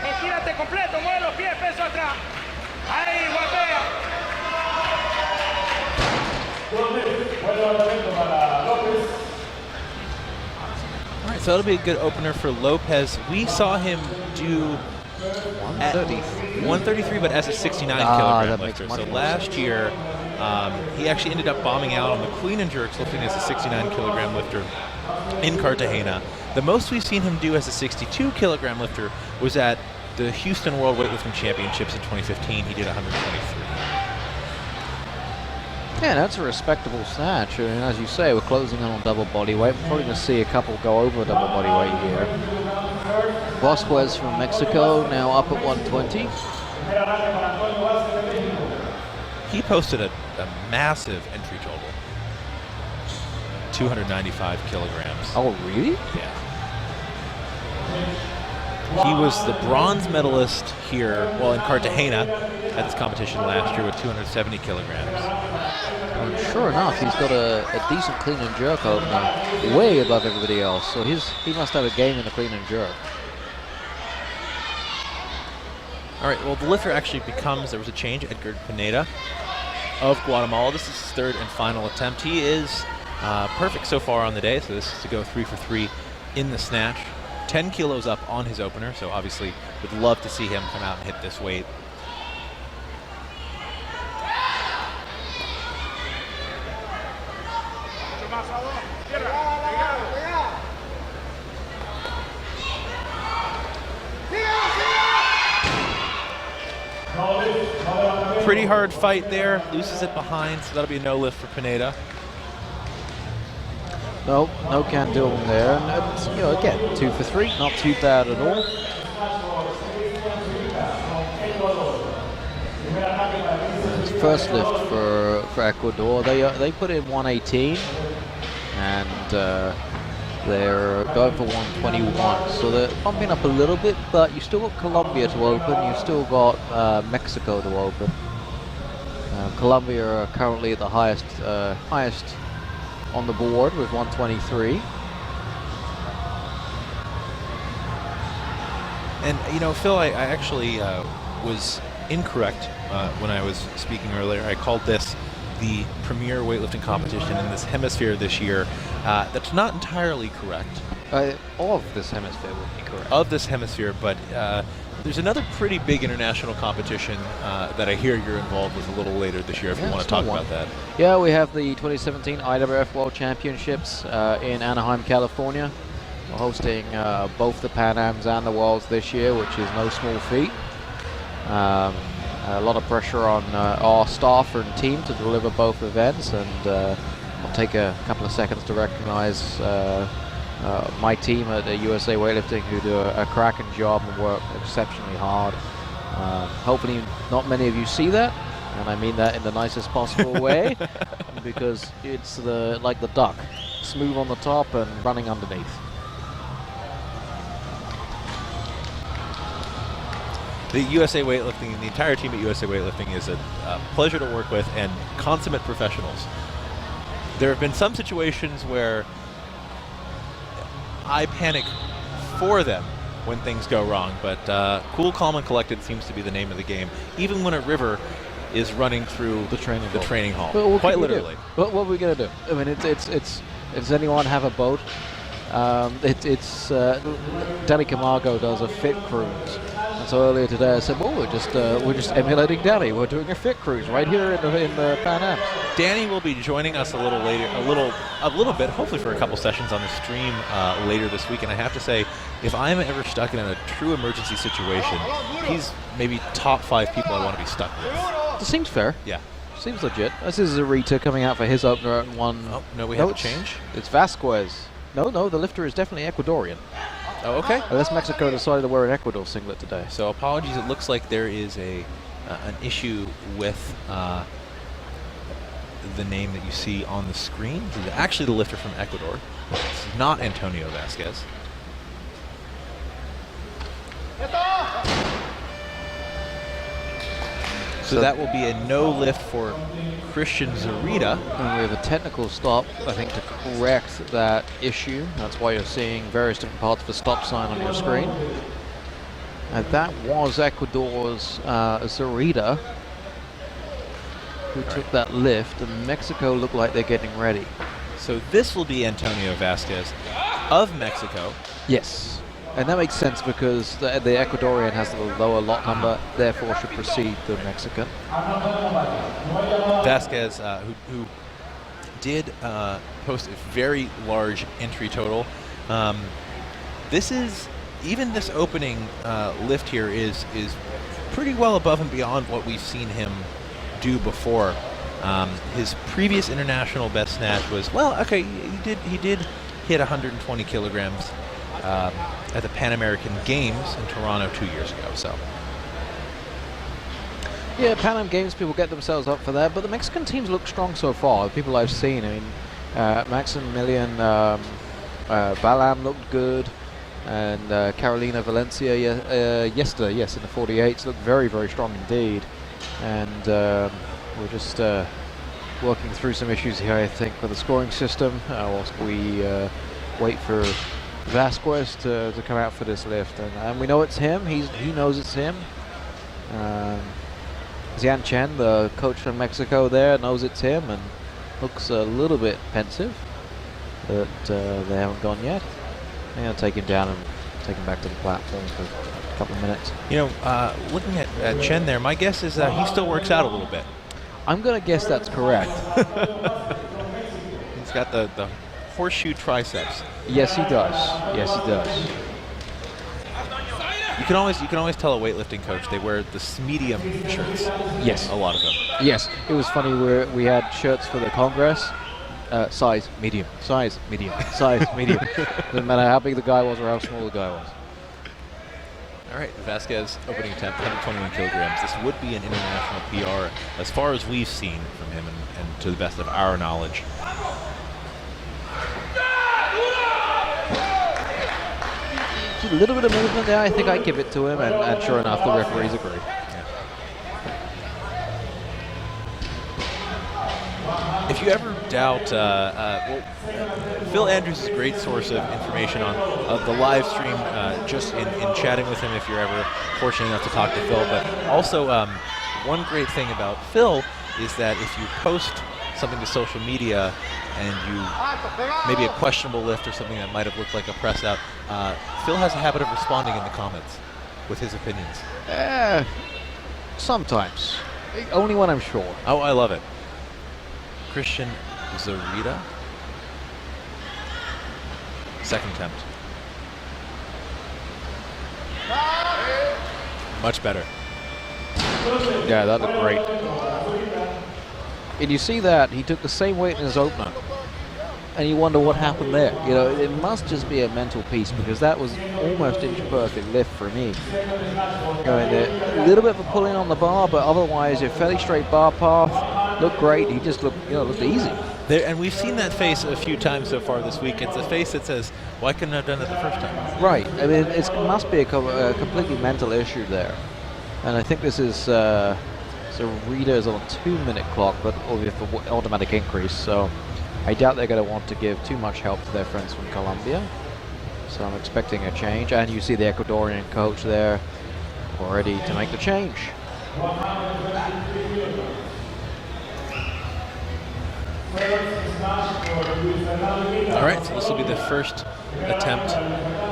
Estírate completo, mueve los pies, peso atrás. Ahí, guapea. All right, so that'll be a good opener for Lopez. We saw him do 133, but as a 69 kilogram lifter. So last year, he actually ended up bombing out on the clean and jerks, lifting as a 69 kilogram lifter in Cartagena. The most we've seen him do as a 62 kilogram lifter was at the Houston World Weightlifting Championships in 2015. He did 123. Yeah, that's a respectable snatch. I mean, as you say, we're closing in on double body weight. We're probably going to see a couple go over double body weight here. Vasquez from Mexico now up at 120. He posted a massive entry total. 295 kilograms. Oh, really? Yeah. He was the bronze medalist here, well, in Cartagena at this competition last year with 270 kilograms. And sure enough, he's got a decent clean and jerk opener, way above everybody else. So he must have a game in the clean and jerk. All right, well, the lifter actually there was a change, Edgar Pineda of Guatemala. This is his third and final attempt. He is perfect so far on the day, so this is to go 3 for 3 in the snatch. 10 kilos up on his opener, so obviously would love to see him come out and hit this weight. Pretty hard fight there, loses it behind, so that'll be a no lift for Pineda. No can do him there. And you know, again, 2 for 3, not too bad at all. His first lift for Ecuador, they put in 118, and they're going for 121. So they're bumping up a little bit, but you still got Colombia to open. You still got Mexico to open. Colombia are currently the highest on the board with 123. And you know, Phil, I actually was incorrect when I was speaking earlier. I called this the premier weightlifting competition in this hemisphere this year. That's not entirely correct. Of this hemisphere would be correct. Of this hemisphere, but there's another pretty big international competition that I hear you're involved with a little later this year, if you want to talk about that. Yeah, we have the 2017 IWF World Championships in Anaheim, California. We're hosting both the Pan Ams and the Worlds this year, which is no small feat. A lot of pressure on our staff and team to deliver both events, and I'll take a couple of seconds to recognize my team at the USA Weightlifting, who do a cracking job and work exceptionally hard. Hopefully not many of you see that, and I mean that in the nicest possible way, because it's like the duck, smooth on the top and running underneath. The USA Weightlifting, the entire team at USA Weightlifting is a pleasure to work with and consummate professionals. There have been some situations where I panic for them when things go wrong, but cool, calm, and collected seems to be the name of the game, even when a river is running through the training hall. Well, quite literally. What are we gonna do? I mean, does anyone have a boat? Danny Camargo does a fit cruise. And so earlier today I said, well, we're just emulating Danny. We're doing a fit cruise right here in the Pan Ams. Danny will be joining us a little later, a little bit, hopefully for a couple sessions on the stream later this week. And I have to say, if I'm ever stuck in a true emergency situation, he's maybe top 5 people I want to be stuck with. It seems fair. Yeah. Seems legit. This is Zarita coming out for his opener at 1. Oh, no, we have a change. It's Vasquez. No, the lifter is definitely Ecuadorian. Oh, okay. Unless Mexico decided to wear an Ecuador singlet today. So apologies, it looks like there is an issue with the name that you see on the screen. This is actually the lifter from Ecuador. It's not Antonio Vasquez. So that will be a no lift for Christian Zarita. And we have a technical stop, I think, to correct that issue. That's why you're seeing various different parts of the stop sign on your screen. And that was Ecuador's Zarita, who took that lift, and Mexico look like they're getting ready. So this will be Antonio Vasquez of Mexico. Yes. And that makes sense because the Ecuadorian has the lower lot number, therefore should precede the Mexican. Vasquez, who did post a very large entry total. This opening lift here is pretty well above and beyond what we've seen him do before. His previous international best snatch was, well, okay, he did hit 120 kilograms. At the Pan American Games in Toronto 2 years ago. So, yeah, Pan Am Games, people get themselves up for that, but the Mexican teams look strong so far. The people I've seen, I mean, Maximilian Balan looked good, and Carolina Valencia yesterday, yes, in the 48s, looked very, very strong indeed. And we're just working through some issues here, I think, with the scoring system, whilst we wait for Vasquez to come out for this lift. And we know it's him. He knows it's him. Xian Chen, the coach from Mexico there, knows it's him and looks a little bit pensive that they haven't gone yet. I'm going to take him down and take him back to the platform for a couple of minutes. You know, looking at Chen there, my guess is that he still works out a little bit. I'm going to guess that's correct. He's got the horseshoe triceps. Yes, he does. Yes, he does. You can always tell a weightlifting coach. They wear the medium shirts. Yes. A lot of them. Yes. It was funny, we had shirts for the Congress. Size medium, size medium, size medium. Doesn't matter how big the guy was or how small the guy was. All right, Vasquez opening attempt, 121 kilograms. This would be an international PR as far as we've seen from him and to the best of our knowledge. A little bit of movement there, I think I give it to him, and sure enough, the referees agree. Yeah. If you ever doubt, Phil Andrews is a great source of information on the live stream, just in chatting with him if you're ever fortunate enough to talk to Phil. But also, one great thing about Phil is that if you post something to social media and you maybe a questionable lift or something that might have looked like a press out, Phil has a habit of responding in the comments with his opinions. Sometimes. Only when I'm sure. Oh, I love it. Christian Zarita. Second attempt. Much better. Yeah, that looked great. And you see that he took the same weight in his opener, and you wonder what happened there. You know, it must just be a mental piece, because that was almost inch perfect lift for me. Going there, a little bit of a pulling on the bar, but otherwise a fairly straight bar path. Looked great. He just looked, looked easy. There, and we've seen that face a few times so far this week. It's a face that says, "Why couldn't I have done it the first time?" Right. I mean, it must be a completely mental issue there, and I think this is. So Rita is on a 2-minute clock, but with an automatic increase. So I doubt they're going to want to give too much help to their friends from Colombia. So I'm expecting a change. And you see the Ecuadorian coach there, ready to make the change. All right, so this will be the first attempt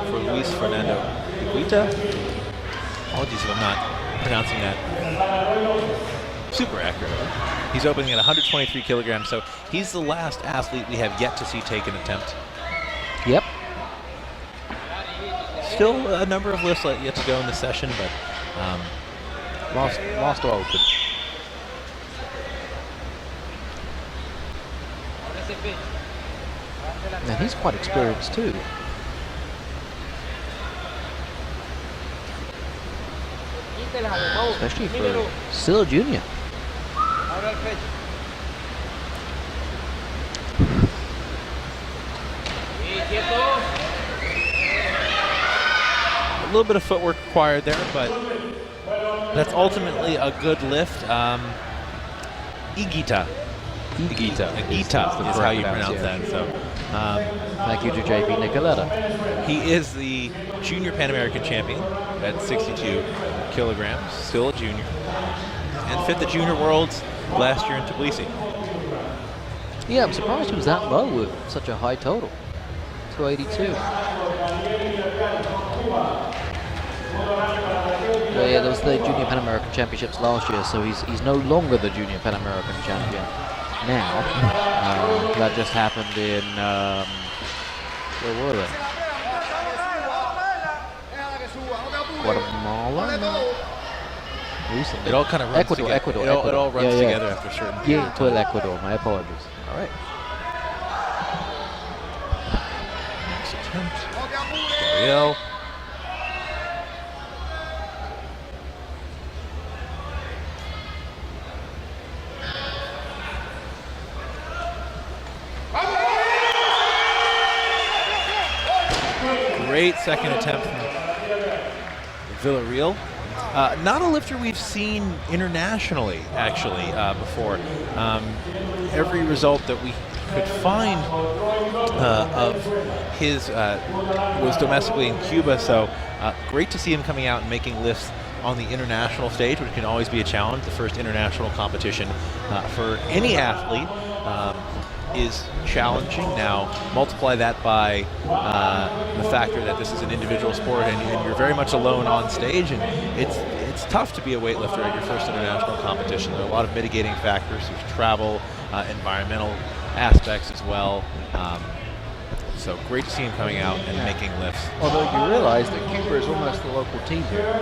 for Luis Fernando Iguita. Apologies if I'm not pronouncing that super accurate. He's opening at 123 kilograms, so he's the last athlete we have yet to see take an attempt. Yep. Still a number of lifts yet to go in the session, but last open. And he's quite experienced too. Especially for still a junior. A little bit of footwork required there, but that's ultimately a good lift. Iguita is how you pronounce that. So, thank you to JP Nicoletta. He is the junior Pan American champion at 62 kilograms, still a junior, and fit the junior worlds last year in Tbilisi. Yeah, I'm surprised he was that low with such a high total. 282. Well, yeah, there was the Junior Pan American Championships last year, so he's no longer the Junior Pan American champion now. That just happened in where were they? Guatemala. Recently. It all kind of runs together. Ecuador. It all runs together after a certain Yeah, to Ecuador. My apologies. All right. Next attempt. Gabriel. Great second attempt from Villarreal. Not a lifter we've seen internationally, actually, before. Every result that we could find of his was domestically in Cuba, so great to see him coming out and making lifts on the international stage, which can always be a challenge. The first international competition for any athlete is challenging. Now, multiply that by the factor that this is an individual sport and you're very much alone on stage, and it's tough to be a weightlifter at your first international competition. There are a lot of mitigating factors. There's travel, environmental aspects as well. So great to see him coming out and making lifts. Although you realize that Cuba is almost the local team here.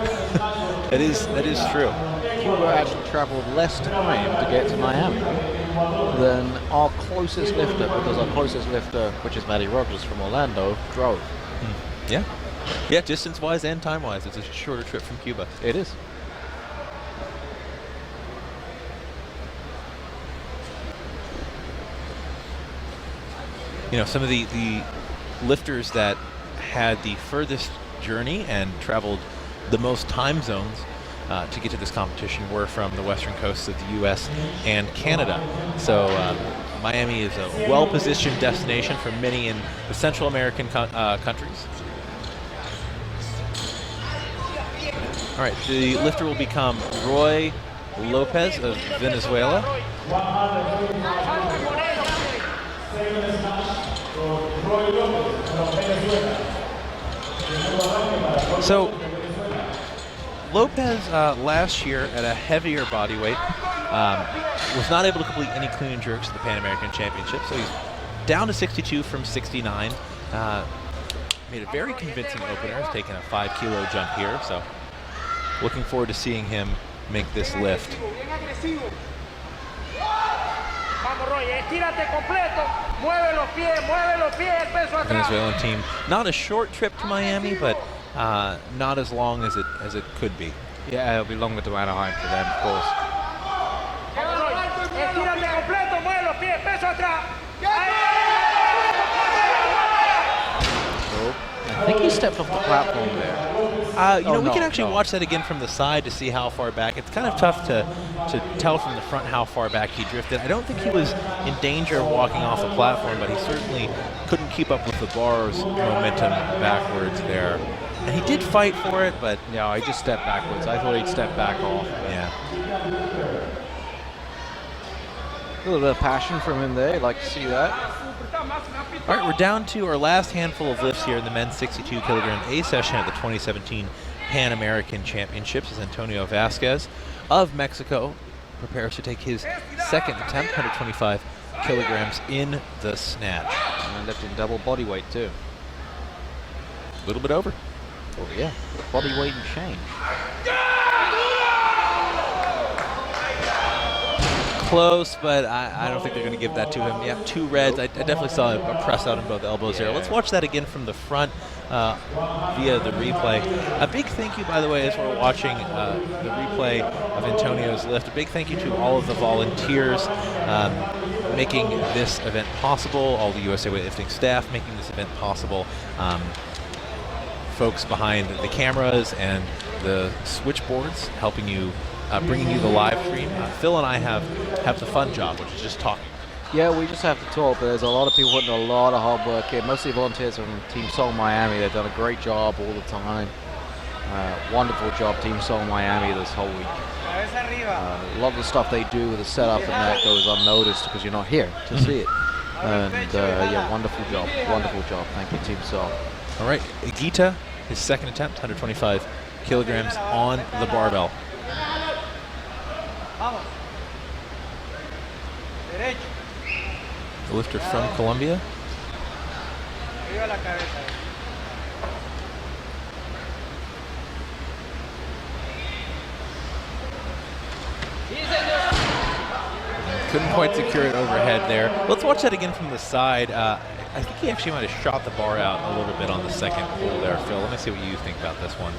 That is true. Cuba actually traveled less time to get to Miami than our closest lifter, because our closest lifter, which is Matty Rogers from Orlando, drove. Yeah. Yeah, distance-wise and time-wise, it's a shorter trip from Cuba. It is. You know, some of the lifters that had the furthest journey and traveled the most time zones to get to this competition were from the western coasts of the U.S. and Canada. So Miami is a well-positioned destination for many in the Central American countries. All right, the lifter will become Roy Lopez of Venezuela. So Lopez last year at a heavier body weight was not able to complete any clean and jerks at the Pan American Championship, so he's down to 62 from 69. Made a very convincing opener. He's taken a 5 kilo jump here, so looking forward to seeing him make this lift. Venezuelan team, not a short trip to Miami, but not as long as it could be. Yeah, it'll be longer to Anaheim for them, of course. I think he stepped off the platform there. You know, we can actually watch that again from the side to see how far back. It's kind of tough to tell from the front how far back he drifted. I don't think he was in danger of walking off the platform, but he certainly couldn't keep up with the bar's momentum backwards there. And he did fight for it, but yeah, he just stepped backwards. I thought he'd step back off. Yeah. A little bit of passion from him there. I'd like to see that. All right, we're down to our last handful of lifts here in the men's 62 kilogram A session at the 2017 Pan American Championships as Antonio Vasquez of Mexico prepares to take his second attempt, 125 kilograms in the snatch. And lifting double body weight too. A little bit over. Oh yeah, body weight and change. Close, but I don't think they're going to give that to him. Yeah, 2 reds. I definitely saw a press out on both elbows there. Let's watch that again from the front via the replay. A big thank you, by the way, as we're watching the replay of Antonio's lift. A big thank you to all of the volunteers making this event possible, all the USA Weightlifting staff making this event possible, folks behind the cameras and the switchboards helping you, bringing you the live stream. Phil and I have the fun job, which is just talking. Yeah, we just have to talk, but there's a lot of people putting a lot of hard work in. Mostly volunteers from Team Soul Miami. They've done a great job all the time. Wonderful job, Team Soul Miami, this whole week. A lot of the stuff they do with the setup and that goes unnoticed because you're not here to see it. And yeah, wonderful job. Wonderful job. Thank you, Team Soul. All right, Gita, his second attempt, 125 kilograms on the barbell. The lifter from Colombia. Couldn't quite secure it overhead there. Let's watch that again from the side. I think he actually might have shot the bar out a little bit on the second pull there, Phil. Let me see what you think about this one.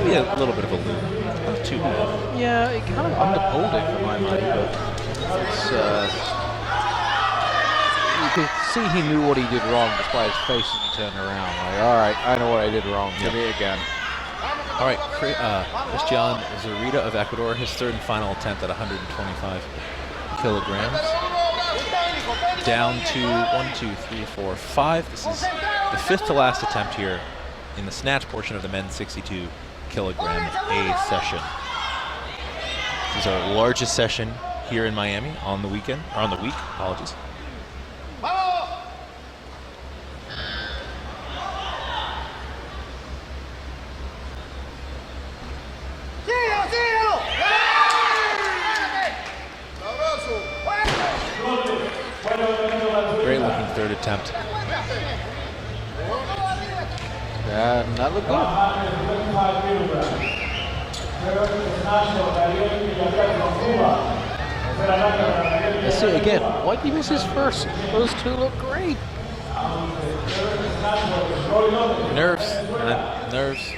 Maybe a little bit of a loop. Not too bad. Yeah, it kind of underpulled it for my money, but it's could see he knew what he did wrong just by his face as he turned around. Like, all right, I know what I did wrong. Give me it again. All right, Christian Zurita of Ecuador, his third and final attempt at 125 kilograms. Down to 1, 2, 3, 4, 5. This is the fifth to last attempt here in the snatch portion of the men's 62 kilogram A session. This is our largest session here in Miami on the weekend, or on the week, apologies. Great looking third attempt. And that looked good. Let's see again. Why did he miss his first? Those two look great. Nerves, man, nerves.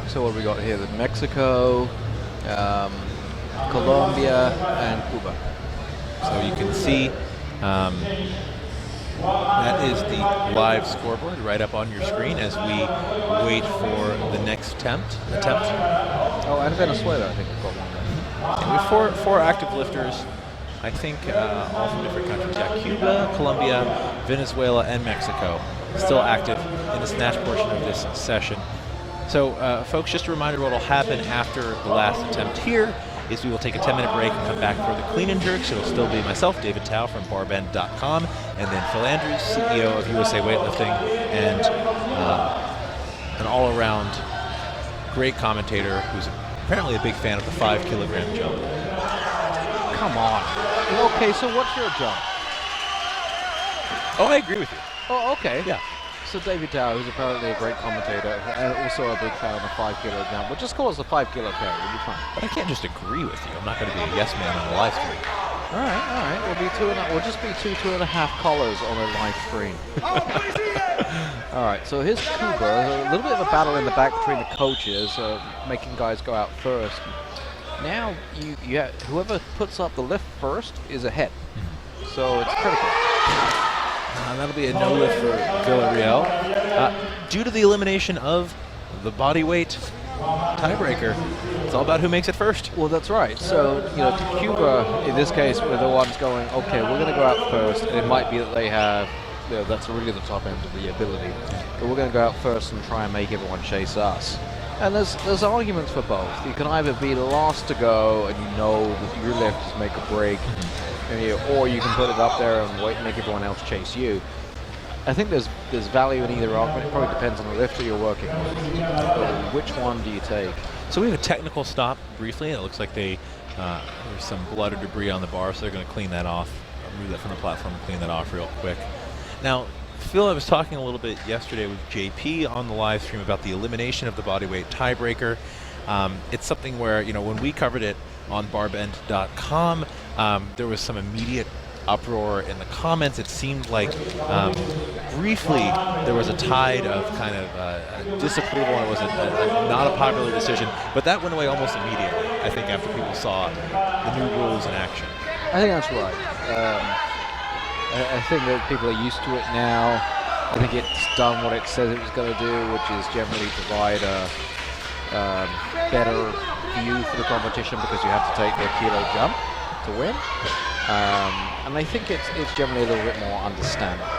So what have we got here? The Mexico, Colombia, and Cuba. So you can see that is the live scoreboard right up on your screen as we wait for the next attempt. Oh, and Venezuela, I think we've got one there. And we have four active lifters, I think, all from different countries. Yeah, Cuba, Colombia, Venezuela, and Mexico still active in the snatch portion of this session. So, folks, just a reminder what will happen after the last attempt here is we will take a 10-minute break and come back for the clean and jerks. It'll still be myself, David Tao from barbend.com, and then Phil Andrews, CEO of USA Weightlifting, and an all-around great commentator who's apparently a big fan of the 5 kilogram jump. Come on. Okay, so what's your jump? Oh, I agree with you. Oh, okay. Yeah. So David Tao, who's apparently a great commentator and also a big fan of the 5 kilo jump, but just call us the 5 kilo carry, we'll be fine. But I can't just agree with you. I'm not going to be a yes man on the live stream. All right. We'll just be 2.5 collars on a live stream. All right. So here's Cuba. A little bit of a battle in the back between the coaches, making guys go out first. Now you have, whoever puts up the lift first is ahead. So it's critical. That'll be a no lift for Villarreal. Due to the elimination of the body weight tiebreaker, it's all about who makes it first. Well, that's right. So, Cuba, in this case, were the ones going, okay, we're going to go out first, and it might be that they have, that's really the top end of the ability, but we're going to go out first and try and make everyone chase us. And there's arguments for both. You can either be the last to go, and you know that your lift is make or break, or you can put it up there and wait and make everyone else chase you. I think there's value in either argument. It probably depends on the lifter you're working with. Which one do you take? So we have a technical stop briefly. It looks like there's some blood or debris on the bar, so they're going to clean that off, remove that from the platform and clean that off real quick. Now, Phil, I was talking a little bit yesterday with JP on the live stream about the elimination of the bodyweight tiebreaker. It's something where, when we covered it on barbend.com, there was some immediate uproar in the comments. It seemed like briefly there was a tide of kind of disapproval, and it was not a popular decision, but that went away almost immediately, I think, after people saw the new rules in action. I think that's right. I think that people are used to it now. I think it's done what it says it was going to do, which is generally provide a better view for the competition because you have to take the kilo jump to win. And I think it's generally a little bit more understandable.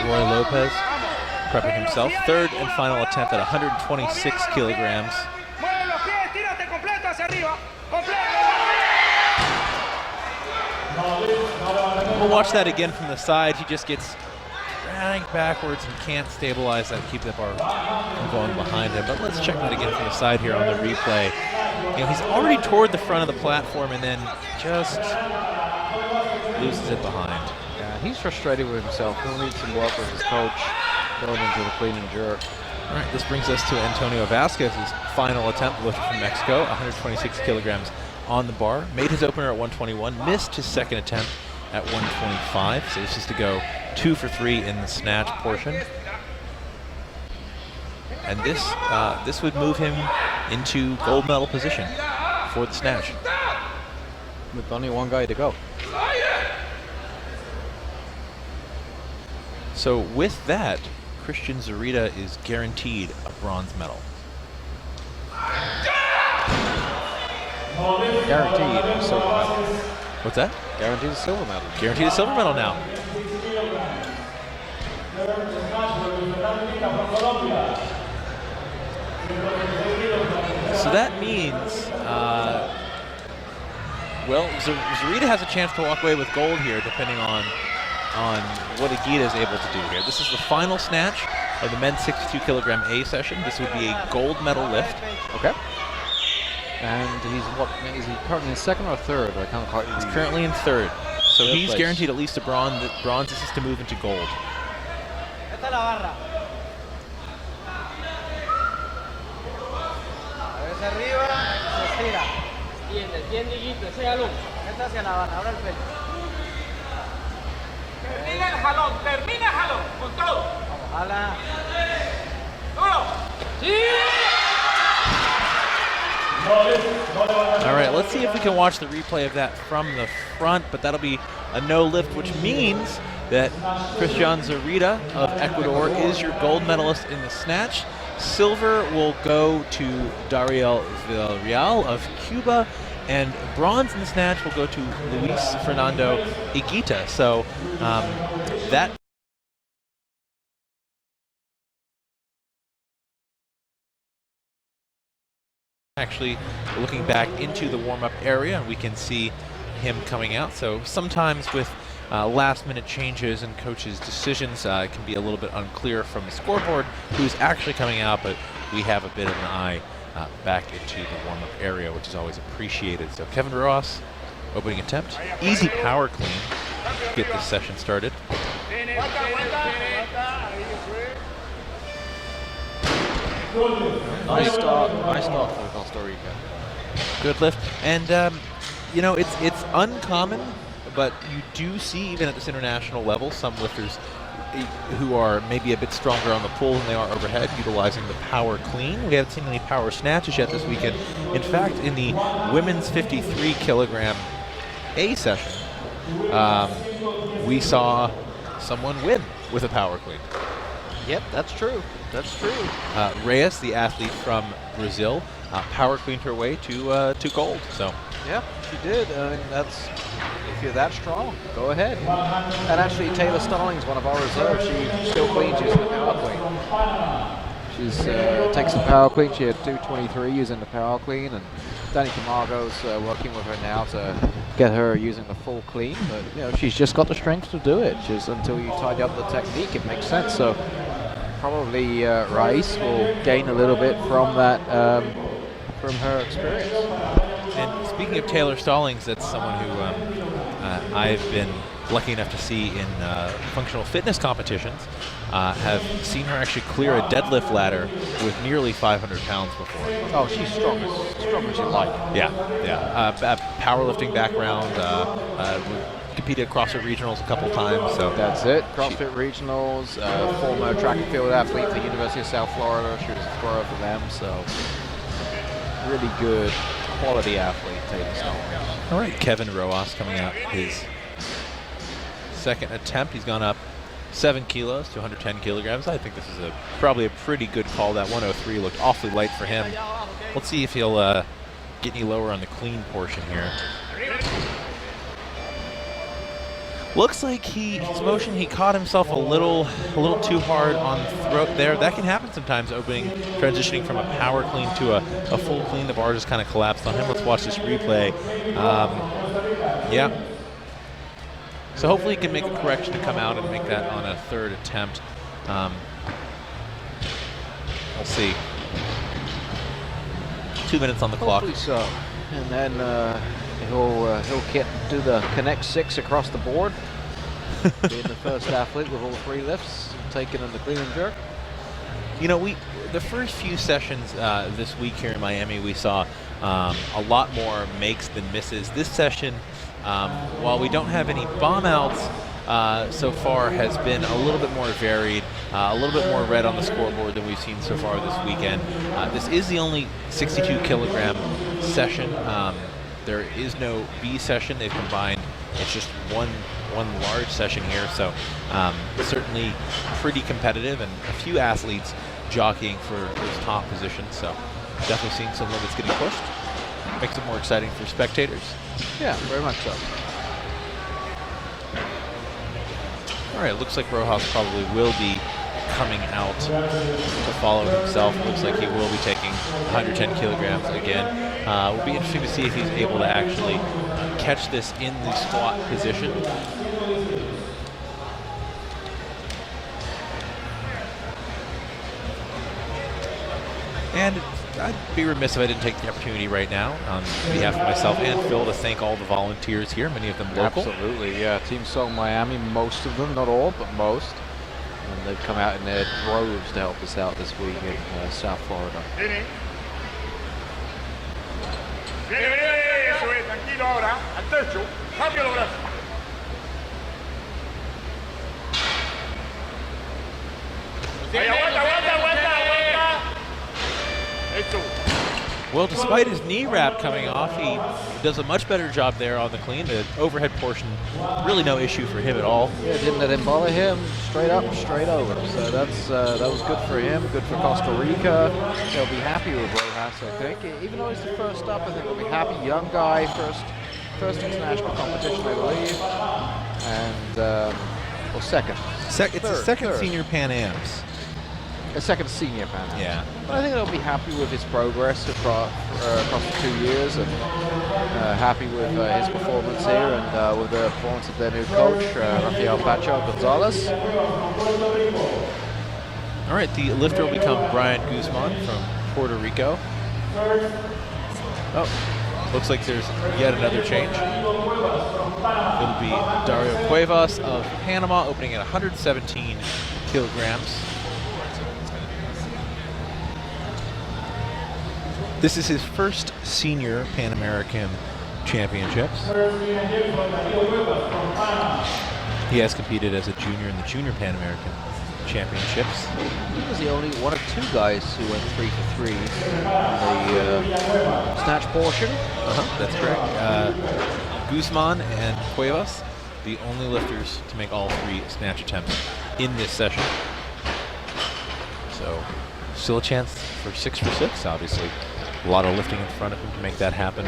Roy Lopez prepping himself. Third and final attempt at 126 kilograms. We'll watch that again from the side. He just gets dragged backwards and can't stabilize that, keep the bar from going behind him. But let's check that again from the side here on the replay. He's already toward the front of the platform and then just loses it behind. Yeah, he's frustrated with himself. He'll need some work with his coach going into the clean and jerk. All right, this brings us to Antonio Vasquez's final attempt, lifter from Mexico, 126 kilograms on the bar. Made his opener at 121, missed his second attempt at 125. So this is to go 2 for 3 in the snatch portion. And this would move him into gold medal position for the snatch. With only one guy to go. So with that, Christian Zarita is guaranteed a bronze medal. Guaranteed a silver medal. What's that? Guaranteed a silver medal. Guaranteed a silver medal now. So that means, well, Zarita has a chance to walk away with gold here, depending on what Higuita is able to do here. This is the final snatch of the men's 62 kilogram A session. This would be a gold medal lift. Okay. And he's what? Is he currently in second or third? I can't quite read. He's currently in third. So Third he's place. guaranteed at least a bronze. Bronze is to move into gold. Esta es la barra. Cabeza arriba, se estira. Tiende, tiende, Higuita, ese jalón. Esta hacia la barra, ahora el pecho. Termina el jalón, con todo. Vamos, jala. Duro. Sí. All right, let's see if we can watch the replay of that from the front, but that'll be a no lift, which means that Christian Zarita of Ecuador is your gold medalist in the snatch. Silver will go to Dariel Villarreal of Cuba, and bronze in the snatch will go to Luis Fernando Higuita. So that actually looking back into the warm-up area, and we can see him coming out. So sometimes with last-minute changes and coaches' decisions, it can be a little bit unclear from the scoreboard who's actually coming out, but we have a bit of an eye back into the warm-up area, which is always appreciated. So Kevin Rojas, opening attempt, easy power clean to get this session started. Nice start for Costa Rica. Good lift, and you know, it's uncommon, but you do see even at this international level some lifters who are maybe a bit stronger on the pull than they are overhead, utilizing the power clean. We haven't seen any power snatches yet this weekend. In fact, in the women's 53 kilogram A session, we saw someone win with a power clean. Yep, that's true. That's true. Reyes, the athlete from Brazil, power cleaned her way to gold. So yeah, she did. That's, if you're that strong, go ahead. And actually, Taylor Starling's one of our reserves. She still cleans using the power clean. She's takes the power clean. She had 223 using the power clean, and Danny Camargo's working with her now to get her using the full clean. But you know, she's just got the strength to do it. Just until you tidy up the technique, it makes sense. So probably Rice will gain a little bit from that, from her experience. And speaking of Taylor Stallings, that's someone who I've been lucky enough to see in functional fitness competitions. Have seen her actually clear a deadlift ladder with nearly 500 pounds before. Oh, she's strong as you like. Yeah, yeah. Powerlifting background. Competed across the regionals a couple times. So that's it. CrossFit regionals. Former track and field athlete for the University of South Florida. She was a thrower for them. So really good quality athlete, Taylor Stallings. All right, Kevin Rojas coming out his second attempt. He's gone up 7 kilos to 110 kilograms. I think this is probably a pretty good call. That 103 looked awfully light for him. Let's see if he'll get any lower on the clean portion here. Looks like his motion, he caught himself a little too hard on the throat there. That can happen sometimes, transitioning from a power clean to a full clean. The bar just kind of collapsed on him. Let's watch this replay. Yeah. So hopefully he can make a correction to come out and make that on a third attempt. We'll see. 2 minutes on the clock. Hopefully so. And then he'll do the Connect 6 across the board. Being the first athlete with all 3 lifts, taken in the clean and jerk. You know, the first few sessions this week here in Miami, we saw a lot more makes than misses. This session, while we don't have any bomb outs so far, has been a little bit more varied, a little bit more red on the scoreboard than we've seen so far this weekend. This is the only 62 kilogram session. There is no B session. They've combined. It's just one large session here. So certainly pretty competitive, and a few athletes jockeying for those top positions. So definitely seeing some limits getting pushed. Makes it more exciting for spectators. Yeah, very much so. All right, looks like Rojas probably will be coming out to follow himself. Looks like he will be taking 110 kilograms again. Will be interesting to see if he's able to actually catch this in the squat position. And I'd be remiss if I didn't take the opportunity right now on behalf of myself and Phil to thank all the volunteers here, many of them local. Absolutely, yeah. Team Soul Miami, most of them, not all, but most. And they've come out in their droves to help us out this week in South Florida. Viene, eso es, tranquilo ahora, al techo, cambio los brazos. Ahí, aguanta. Eso. Well, despite his knee wrap coming off, he does a much better job there on the clean. The overhead portion, really no issue for him at all. Yeah, didn't let him bother him. Straight up, straight over. So that was good for him, good for Costa Rica. They'll be happy with Rojas, I think. Even though he's the first up, I think they'll be happy. Young guy, first international competition, I believe. And, well, second. It's his second senior Pan Ams. A second senior Pan Am. Yeah. But I think they'll be happy with his progress across the 2 years, and happy with his performance here, and with the performance of their new coach, Rafael Pacho Gonzalez. All right, the lifter will become Brian Guzman from Puerto Rico. Oh, looks like there's yet another change. It'll be Dario Cuevas of Panama, opening at 117 kilograms. This is his first senior Pan American Championships. He has competed as a junior in the Junior Pan American Championships. He was the only one of two guys who went 3 for 3 in the snatch portion. That's correct. Guzman and Cuevas, the only lifters to make all 3 snatch attempts in this session. So, still a chance for 6 for 6, obviously. A lot of lifting in front of him to make that happen.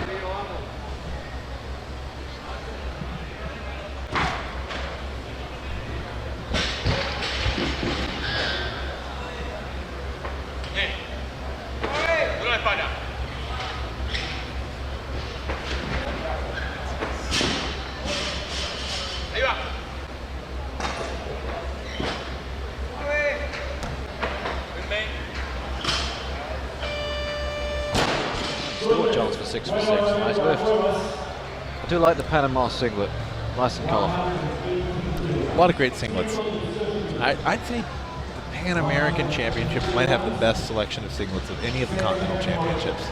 Still a chance for 6 for 6. Nice lift. I do like the Panama singlet. Nice and colorful. A lot of great singlets. I'd say the Pan American Championships might have the best selection of singlets of any of the Continental Championships.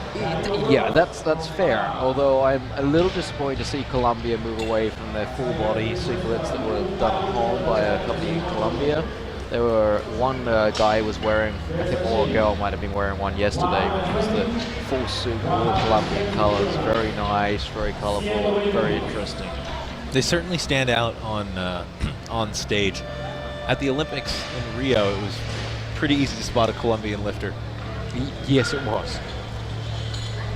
Yeah, that's fair. Although I'm a little disappointed to see Colombia move away from their full body singlets that were done at home by a company in Colombia. There were one guy was wearing, I think, or a girl might have been wearing one yesterday, which was the full suit, all Colombian colors. Very nice, very colorful, very interesting. They certainly stand out on on stage. At the Olympics in Rio, it was pretty easy to spot a Colombian lifter. Yes, it was.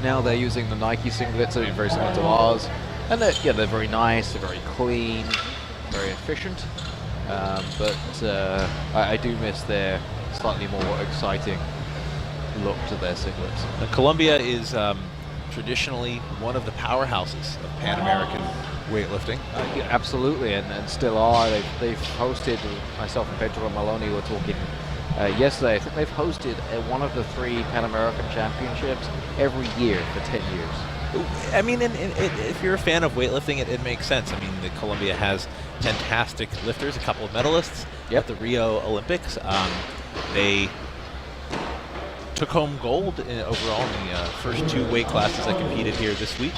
Now they're using the Nike singlets, that are very similar to ours, and they're very nice, they're very clean, very efficient. But I do miss their slightly more exciting look to their singlets. Now, Colombia is traditionally one of the powerhouses of Pan American weightlifting. Yeah, absolutely, and still are. They've hosted, myself and Pedro Maloney were talking yesterday, I think they've hosted one of the 3 Pan American Championships every year for 10 years. I mean, if you're a fan of weightlifting, it makes sense. I mean, Colombia has fantastic lifters, a couple of medalists at the Rio Olympics. They took home gold overall in the first 2 weight classes that competed here this week,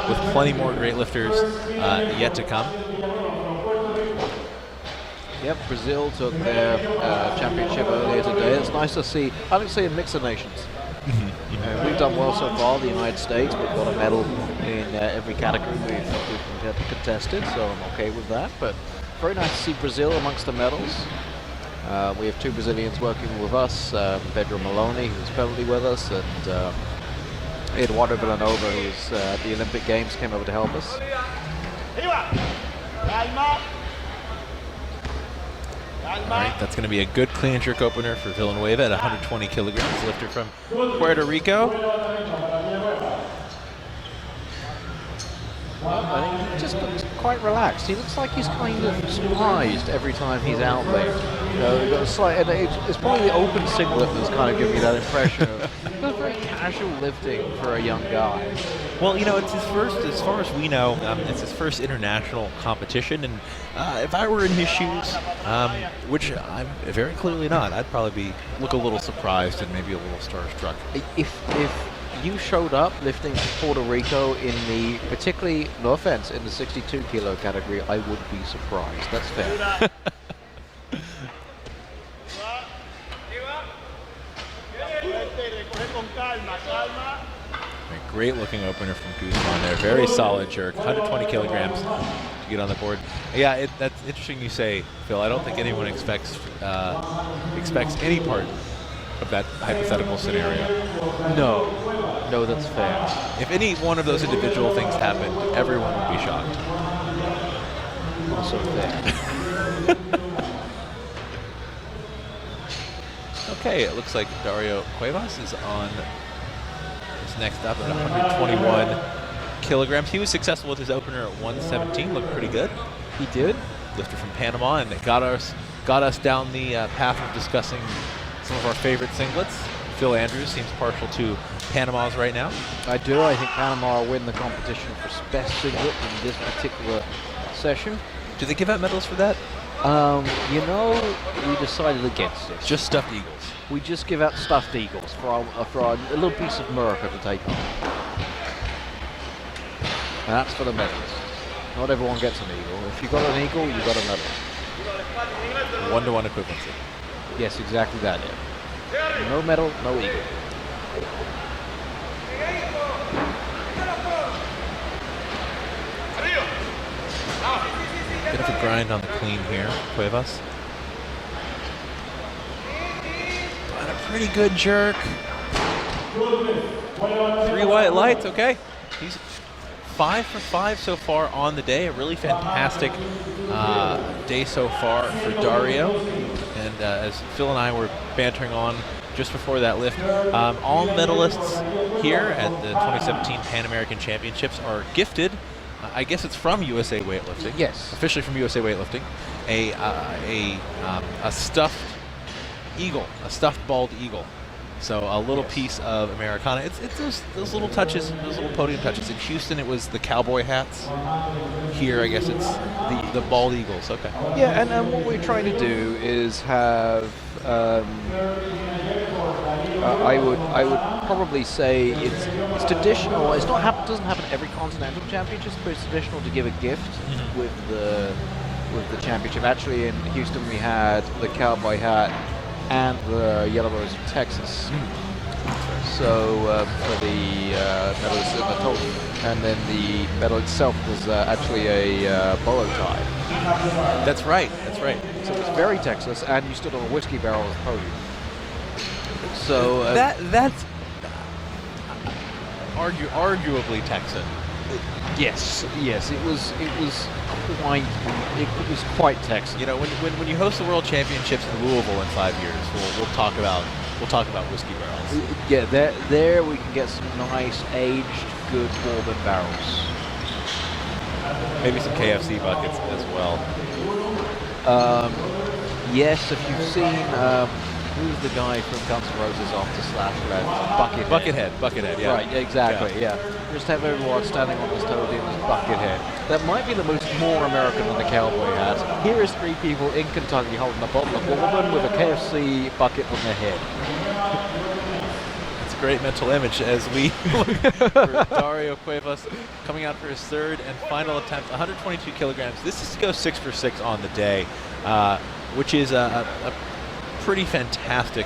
with plenty more great lifters yet to come. Yep, Brazil took their championship earlier today. It's nice to see. I don't see in mixed nations. We've done well so far. The United States, we've got a medal in every category we've contested, so I'm okay with that. But very nice to see Brazil amongst the medals. We have 2 Brazilians working with us, Pedro Maloney, who's permanently with us, and Eduardo Villanova, who's at the Olympic Games, came over to help us. All right, that's going to be a good clean and jerk opener for Villanueva at 120 kilograms, lifter from Puerto Rico. I think he just looks quite relaxed. He looks like he's kind of surprised every time he's out there. You know, got a slight, and it's probably the open singlet that's kind of giving me that impression of very casual lifting for a young guy. Well, you know, it's his first, as far as we know, it's his first international competition, and if I were in his shoes, which I'm very clearly not, I'd probably look a little surprised and maybe a little starstruck. If you showed up lifting for Puerto Rico in the, particularly, no offense, in the 62 kilo category, I would be surprised. That's fair. A great looking opener from Guzman there. Very solid jerk. 120 kilograms to get on the board. Yeah, that's interesting you say, Phil. I don't think anyone expects any part of that hypothetical scenario. No, that's fair. If any one of those individual things happened, everyone would be shocked. Also fair. Okay, it looks like Dario Cuevas is on his next up at 121 kilograms. He was successful with his opener at 117, looked pretty good. He did. Lifter from Panama, and it got us down the path of discussing some of our favorite singlets. Phil Andrews seems partial to Panama's right now. I do. I think Panama will win the competition for best singlet in this particular session. Do they give out medals for that? You know, we decided against it. Just stuffed eagles. We just give out stuffed eagles for our little piece of America to take home. And that's for the medalists. Not everyone gets an eagle. If you got an eagle, you got a medal. 1-to-1 equivalency. Yes, exactly that. Yeah. No medal, no eagle. Bit of a grind on the clean here, Cuevas. But a pretty good jerk. 3 white lights, okay. He's 5 for 5 so far on the day. A really fantastic day so far for Dario. And as Phil and I were bantering on just before that lift, all medalists here at the 2017 Pan American Championships are gifted. I guess it's from USA Weightlifting. Yes. Officially from USA Weightlifting. A stuffed eagle, a stuffed bald eagle. So a little piece of Americana. It's those little touches, those little podium touches. In Houston, it was the cowboy hats. Here, I guess it's the bald eagles. Okay. Yeah, and what we're trying to do is have. I would probably say it's traditional. It's not doesn't happen every continental championships, but it's traditional to give a gift with the championship. Actually, in Houston, we had the cowboy hat and the Yellow Rose of Texas. So for the medals in the total, and then the medal itself was actually a bolo tie. That's right. That's right. So it was very Texas, and you stood on a whiskey barrel as a podium. So that's arguably Texan. Yes, it was quite Texan. You know, when you host the World Championships in Louisville in 5 years, we'll talk about whiskey barrels. Yeah, there we can get some nice aged good bourbon barrels. Maybe some KFC buckets as well. Yes, if you've seen who's the guy from Guns N' Roses after Slash Left? Buckethead, yeah. Right, exactly, yeah. Just have everyone standing on his toes in his Buckethead. That might be the more American than the cowboy hat. Here is 3 people in Kentucky holding a bottle of bourbon with a KFC bucket on their head. It's a great mental image as we look for Dario Cuevas coming out for his 3rd and final attempt, 122 kilograms. This is to go 6 for 6 on the day, which is a pretty fantastic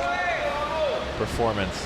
performance.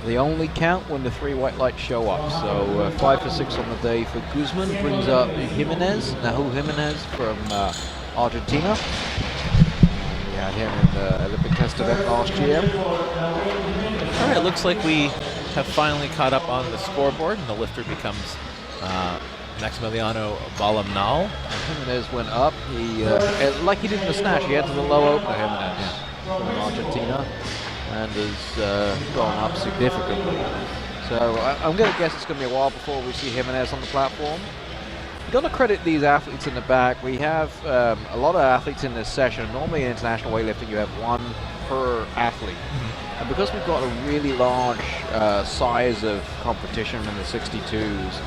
They only count when the 3 white lights show up. So 5 for 6 on the day for Guzman brings up Nahu Jimenez from Argentina. We had him in the Olympic test event last year. All right, looks like we have finally caught up on the scoreboard, and the lifter becomes Maximiliano Balamnal. Jimenez went up. He, like he did in the snatch, he entered the low opener, Jimenez, from Argentina, and has gone up significantly. So I'm going to guess it's going to be a while before we see Jimenez on the platform. We've got to credit these athletes in the back. We have a lot of athletes in this session. Normally in international weightlifting, you have 1 per athlete. And because we've got a really large size of competition in the 62s,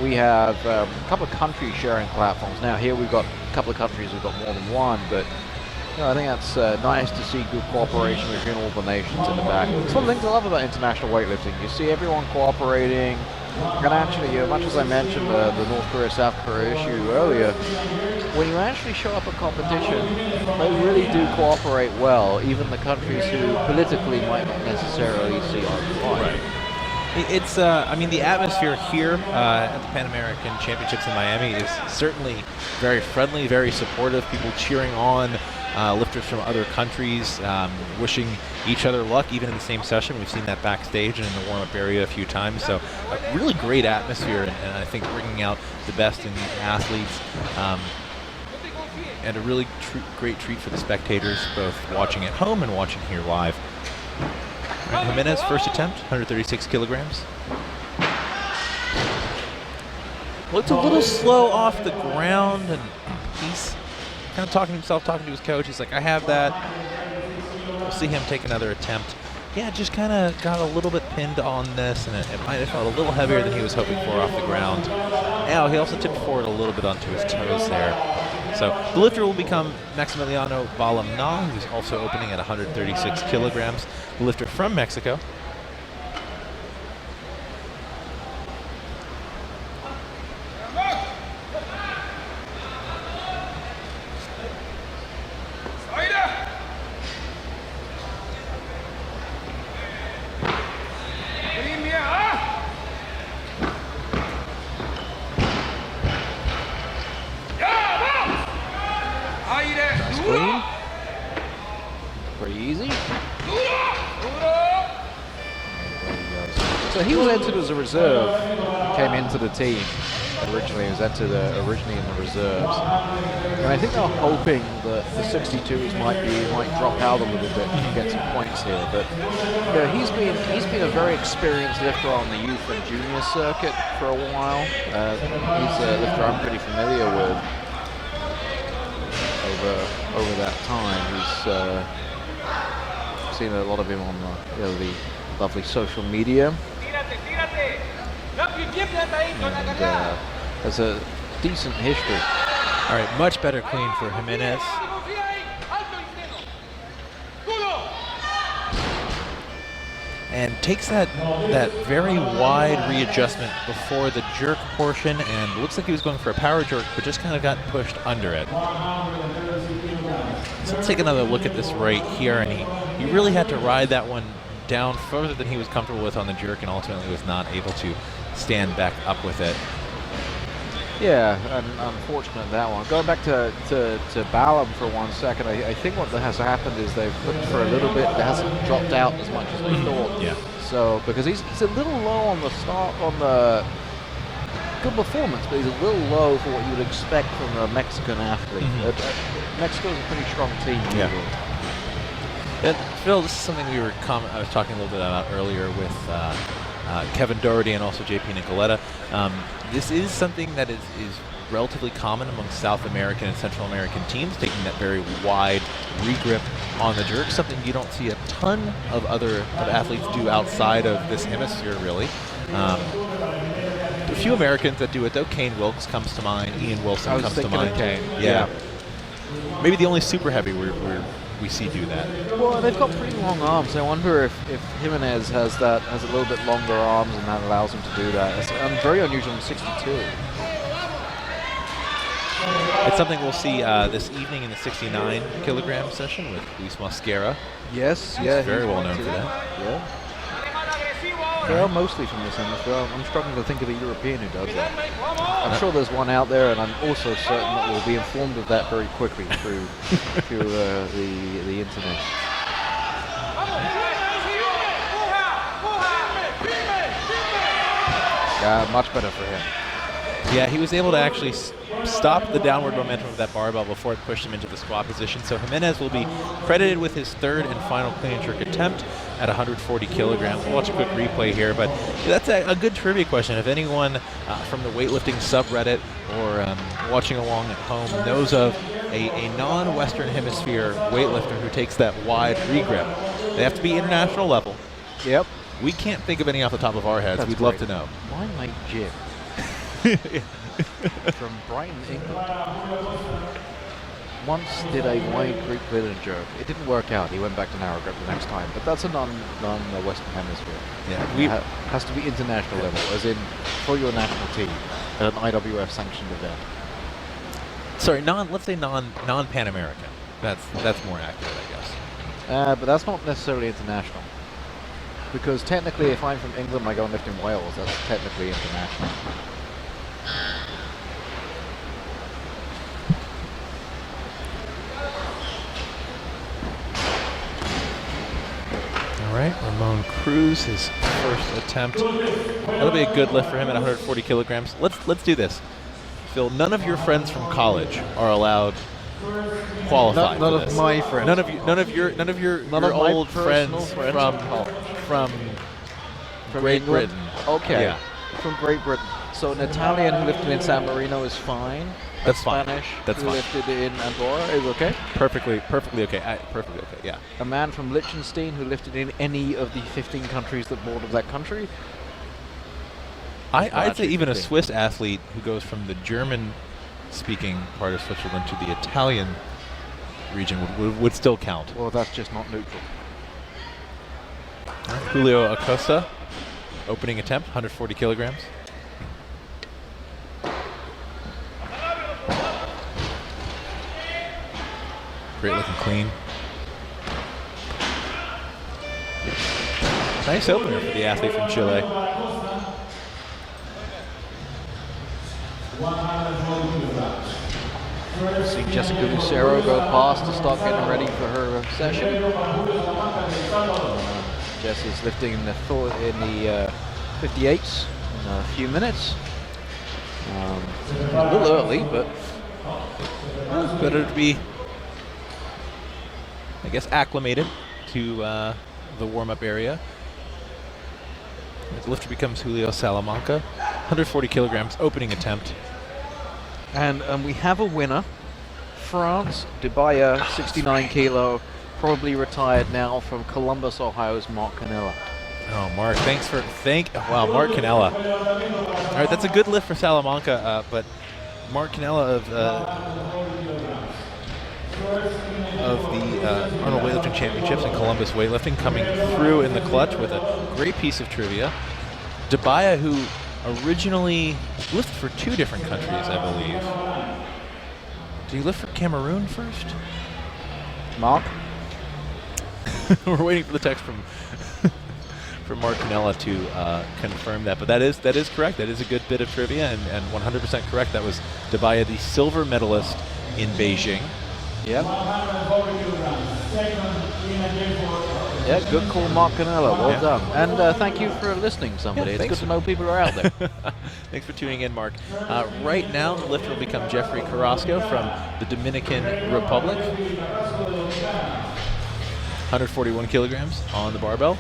we have a couple of countries sharing platforms. Now here we've got a couple of countries who've got more than 1, but I think that's nice to see good cooperation between all the nations in the back. It's one of the things I love about international weightlifting. You see everyone cooperating, and actually, much as I mentioned the North Korea-South Korea issue earlier, when you actually show up at competition, they really do cooperate well, even the countries who politically might not necessarily see eye to eye. Right. It's, I mean, the atmosphere here at the Pan American Championships in Miami is certainly very friendly, very supportive. People cheering on lifters from other countries, wishing each other luck, even in the same session. We've seen that backstage and in the warm-up area a few times. So a really great atmosphere, and I think bringing out the best in these athletes. And a really great treat for the spectators, both watching at home and watching here live. Jimenez, first attempt, 136 kilograms. Looked a little slow off the ground, and he's kind of talking to himself, talking to his coach. He's like, I have that. We'll see him take another attempt. Yeah, just kind of got a little bit pinned on this, and it might have felt a little heavier than he was hoping for off the ground. Now, he also tipped forward a little bit onto his toes there. So the lifter will become Maximiliano Balamnal, who's also opening at 136 kilograms. The lifter from Mexico. Clean. Pretty easy. So he was entered as a reserve, came into the team. Originally, he was entered originally in the reserves. And I think they're hoping that the 62s might drop out a little bit and get some points here. But he's been a very experienced lifter on the youth and junior circuit for a while. He's a lifter I'm pretty familiar with. Over that time, he's seen a lot of him on the lovely social media, and has a decent history. All right, much better clean for Jimenez. And takes that very wide readjustment before the jerk portion, and looks like he was going for a power jerk, but just kind of got pushed under it. So let's take another look at this right here, and he really had to ride that one down further than he was comfortable with on the jerk, and ultimately was not able to stand back up with it. Yeah, and unfortunate that one. Going back to Balam for 1 second, I think what has happened is they've looked for a little bit, it hasn't dropped out as much as they thought. Yeah. So, because he's a little low on the start, on the good performance, but he's a little low for what you would expect from a Mexican athlete. Mexico's a pretty strong team. Yeah. And Phil, this is something I was talking a little bit about earlier with Kevin Doherty and also JP Nicoletta. This is something that is relatively common among South American and Central American teams, taking that very wide regrip on the jerk, something you don't see a ton of other athletes do outside of this hemisphere, really. A few Americans that do it, though. Kane Wilkes comes to mind. Ian Wilson comes to mind. Kane. Yeah. Maybe the only super heavy where we see do that. Well, they've got pretty long arms. I wonder if Jimenez has a little bit longer arms, and that allows him to do that. It's very unusual in 62. It's something we'll see this evening in the 69 kilogram session with Luis Mosquera. Yes, He's very well known for that. Yeah. They are mostly from this hemisphere. I'm struggling to think of a European who does that. I'm sure there's one out there, and I'm also certain that we'll be informed of that very quickly through the internet. Yeah, much better for him. Yeah, he was able to actually stop the downward momentum of that barbell before it pushed him into the squat position. So Jimenez will be credited with his third and final clean and jerk attempt at 140 kilograms. We'll watch a quick replay here, but that's a good trivia question. If anyone from the weightlifting subreddit or watching along at home knows of a non-Western Hemisphere weightlifter who takes that wide regrip, they have to be international level. Yep. We can't think of any off the top of our heads. That's We'd great. love to know. My mate Jim from Brighton, England, once did a wide grip clean and jerk. It didn't work out. He went back to narrow grip the next time, but that's a non-Western Hemisphere. Yeah, has to be international level, as in for your national team at an IWF sanctioned event. Sorry, let's say non-Pan American. That's more accurate, I guess. But that's not necessarily international. Because technically, if I'm from England and I go and lift in Wales, that's technically international. All right, Ramon Cruz, his first attempt. That'll be a good lift for him at 140 kilograms. Let's do this. Phil, none of your friends from college are allowed qualify. None for of this. my friends. None of your old friends from Great England? Britain. Okay. Yeah. From Great Britain. So an Italian who lifted in San Marino is fine. That's fine. Spanish That's who fine. lifted in Andorra is okay. Perfectly okay. Perfectly okay. Yeah. A man from Liechtenstein who lifted in any of the 15 countries that border that country. I'd say even a thing. Swiss athlete who goes from the German-speaking part of Switzerland to the Italian region would still count. Well, that's just not neutral. Julio Acosta, opening attempt, 140 kilograms. Great looking clean. Nice opener for the athlete from Chile. See Jessica Lucero go past to start getting ready for her session. Jess is lifting in the 58s in a few minutes. A little early, but Better to be, I guess, acclimated to the warm-up area. The lifter becomes Julio Salamanca, 140 kilograms, opening attempt. and we have a winner. France, Dubaya, 69 kilo, probably retired now from Columbus, Ohio's Mark Canella. Oh, Mark, wow, Mark Canella. All right, that's a good lift for Salamanca, but Mark Canella of the Arnold Weightlifting Championships and Columbus Weightlifting coming through in the clutch with a great piece of trivia. Dubaya, who originally lifted for 2 different countries, I believe. Did he lift for Cameroon first? Mark? We're waiting for the text from Mark Canella to confirm that, but that is correct. That is a good bit of trivia, and 100% correct. That was Dubaya, the silver medalist in Beijing. Yep. Yeah, good call, Mark Canella. Well done. And thank you for listening, somebody. It's good to know people are out there. Thanks for tuning in, Mark. Right now, the lifter will become Jeffrey Carrasco from the Dominican Republic. 141 kilograms on the barbell.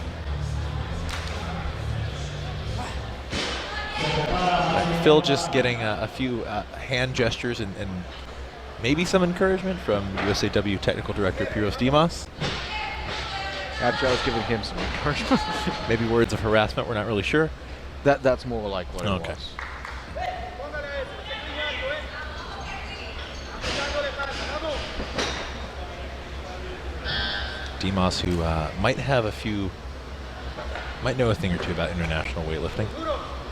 Phil just getting a few hand gestures and maybe some encouragement from USAW Technical Director Piros Dimas. Actually, I was giving him some encouragement. Maybe words of harassment, we're not really sure. That's more like what it was. Dimas, who might know a thing or two about international weightlifting.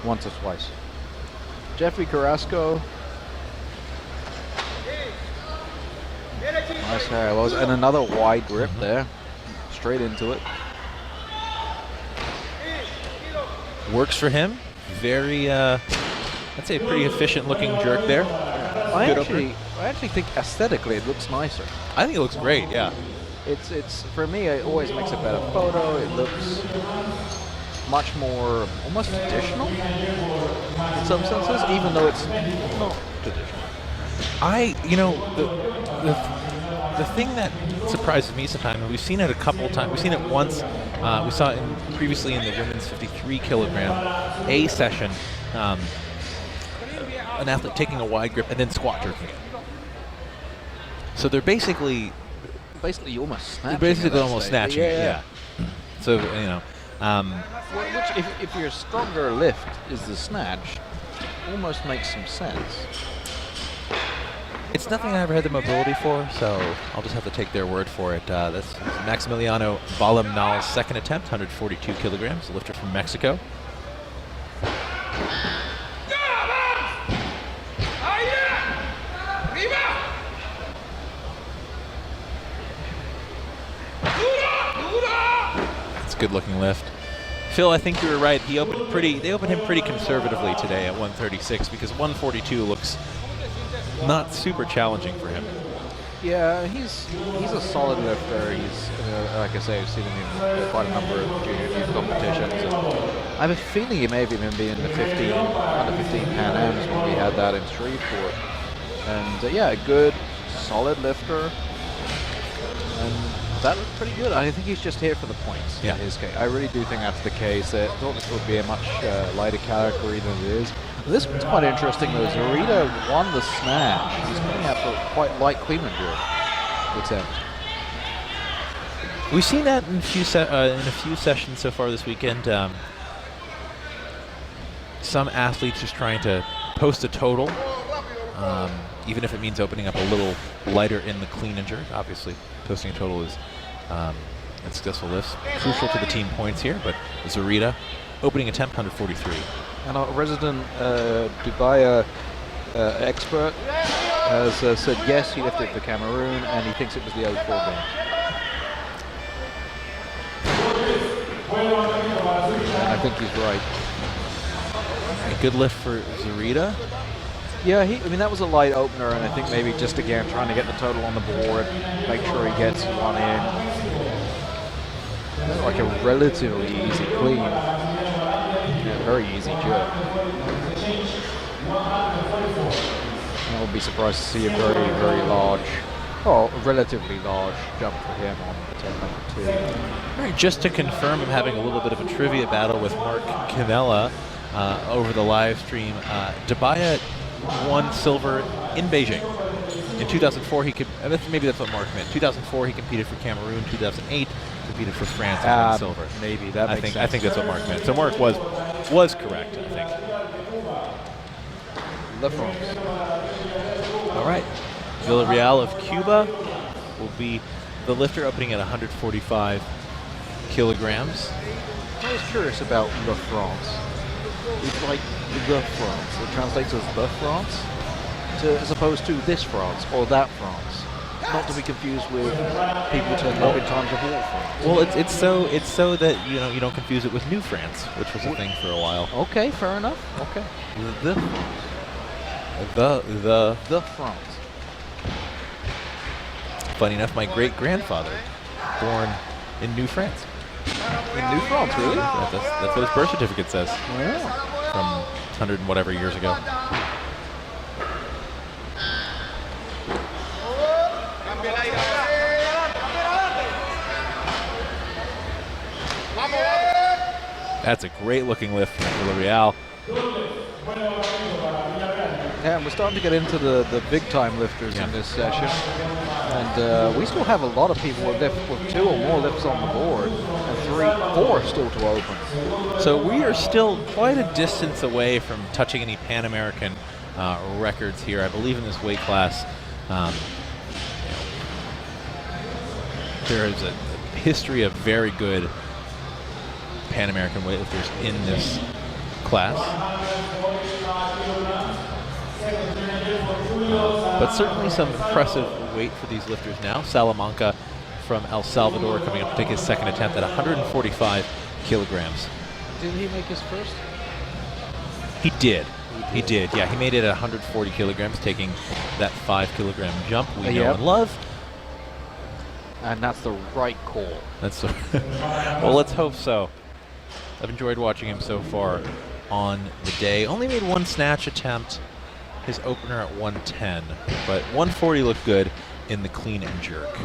Once or twice. Jeffrey Carrasco. Nice hair. And another wide grip there. Straight into it. works for him. Very, I'd say, a pretty efficient-looking jerk there. I actually think aesthetically it looks nicer. I think it looks great. Yeah. It's for me, it always makes a better photo. It looks much more almost traditional in some senses, even though it's not traditional. The thing that surprises me sometimes, and we've seen it a couple of times. We've seen it once. We saw it previously in the women's 53 kilogram A session. An athlete taking a wide grip and then squat jerking it. So they're basically you almost snatching. Basically almost snatching it. Yeah. So which, if your stronger lift is the snatch, almost makes some sense. It's nothing I ever had the mobility for, so I'll just have to take their word for it. That's Maximiliano Balamnal's second attempt, 142 kilograms, a lifter from Mexico. It's a good-looking lift. Phil, I think you were right. They opened him pretty conservatively today at 136 because 142 looks not super challenging for him. Yeah, he's a solid lifter. He's like I say, I've seen him in quite a number of junior youth competitions. And I have a feeling he may have even been in the under 15 Pan Ams when we had that in Shreveport. And yeah, a good, solid lifter. And that looked pretty good. I think he's just here for the points in his case. I really do think that's the case. I thought this would be a much lighter category than it is. This one's quite interesting though. Zarita won the snatch. He's coming out for quite light clean and jerk attempt. We've seen that in a few sessions so far this weekend. Some athletes just trying to post a total, even if it means opening up a little lighter in the clean and jerk. Obviously, posting a total is in successful lifts crucial to the team points here. But Zarita, opening attempt 143. And our resident Dubai expert has said yes, he lifted for Cameroon, and he thinks it was the 04 bench. And I think he's right. A good lift for Zarita. Yeah, I mean, that was a light opener, and I think maybe just, again, trying to get the total on the board, make sure he gets one in. Like a relatively easy clean. Very easy jerk. I would be surprised to see a very, very large, relatively large jump for him on attempt number 2. Right, just to confirm, I'm having a little bit of a trivia battle with Mark Canella over the live stream. Dabaya won silver in Beijing. In 2004, maybe that's what Mark meant. 2004, he competed for Cameroon. 2008, competed for France and won silver. Maybe that makes sense. I think that's what Mark meant. So Mark was correct, I think. The France. All right, Villarreal of Cuba will be the lifter, opening at 145 kilograms. I was curious about the France. It's like the France. It translates as the France, as opposed to this France or that France. Not to be confused with people turning up in times of war France. Well, it's so that you don't confuse it with New France, which was a thing for a while. Okay, fair enough. Okay. The France. Funny enough, my great-grandfather, born in New France. In New France, really? Yeah, that's what his birth certificate says. Yeah. From 100 and whatever years ago. That's a great-looking lift from Villarreal. Yeah, and we're starting to get into the big-time lifters in this session. And we still have a lot of people with 2 or more lifts on the board, and 4 still to open. So we are still quite a distance away from touching any Pan American records here. I believe in this weight class, there is a history of very good Pan American weightlifters in this class. But certainly some impressive weight for these lifters now. Salamanca from El Salvador coming up to take his second attempt at 145 kilograms. Did he make his first? He did. He did. Yeah, he made it at 140 kilograms, taking that 5-kilogram jump we know and love. And that's the right call. That's well, let's hope so. I've enjoyed watching him so far on the day. Only made one snatch attempt, his opener at 110, but 140 looked good in the clean and jerk.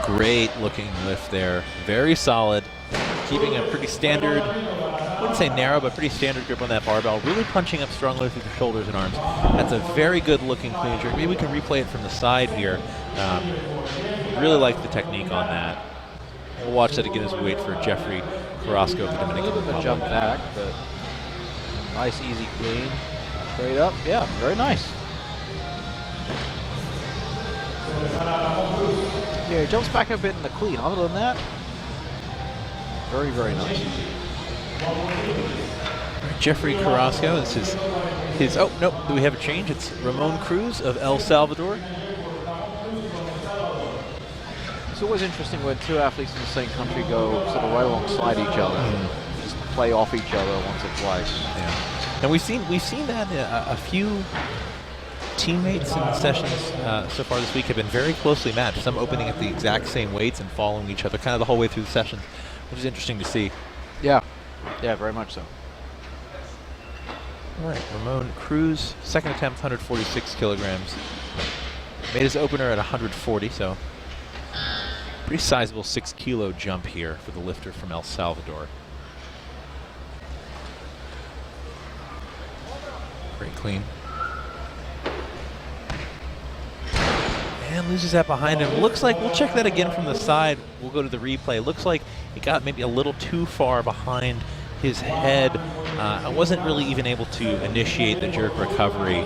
Great looking lift there. Very solid. Keeping a pretty standard, I wouldn't say narrow, but pretty standard grip on that barbell. Really punching up strongly through the shoulders and arms. That's a very good looking clean jerk. Maybe we can replay it from the side here. Really like the technique on that. We'll watch that again as we wait for Jeffrey Carrasco of the Dominican Republic. A little bit of a jump back, but nice, easy clean. Straight up. Yeah, very nice. Yeah, he jumps back a bit in the clean. Other than that, very, very nice. Jeffrey Carrasco, this is his, oh, nope, do we have a change? It's Ramon Cruz of El Salvador. It's always interesting when two athletes in the same country go sort of right alongside each other, just play off each other once or twice. Yeah. And we've seen that a few teammates in the sessions so far this week have been very closely matched. Some opening at the exact same weights and following each other kind of the whole way through the sessions, which is interesting to see. Yeah, yeah, very much so. All right, Ramon Cruz, second attempt, 146 kilograms. Made his opener at 140, so pretty sizable 6-kilo jump here for the lifter from El Salvador. Great clean. And loses that behind him. Looks like, we'll check that again from the side. We'll go to the replay. Looks like it got maybe a little too far behind his head. I wasn't really even able to initiate the jerk recovery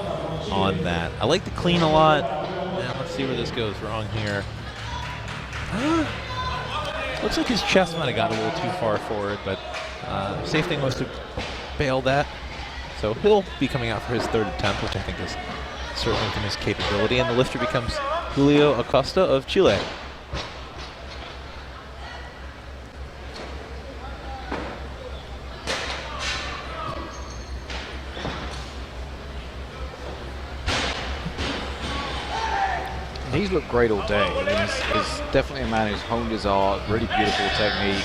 on that. I like the clean a lot. Now let's see where this goes wrong here. Looks like his chest might have got a little too far forward, but safe thing was to bail that. So he'll be coming out for his third attempt, which I think is certainly within his capability, and the lifter becomes Julio Acosta of Chile. He's looked great all day. I mean, he's definitely a man who's honed his art, really beautiful technique.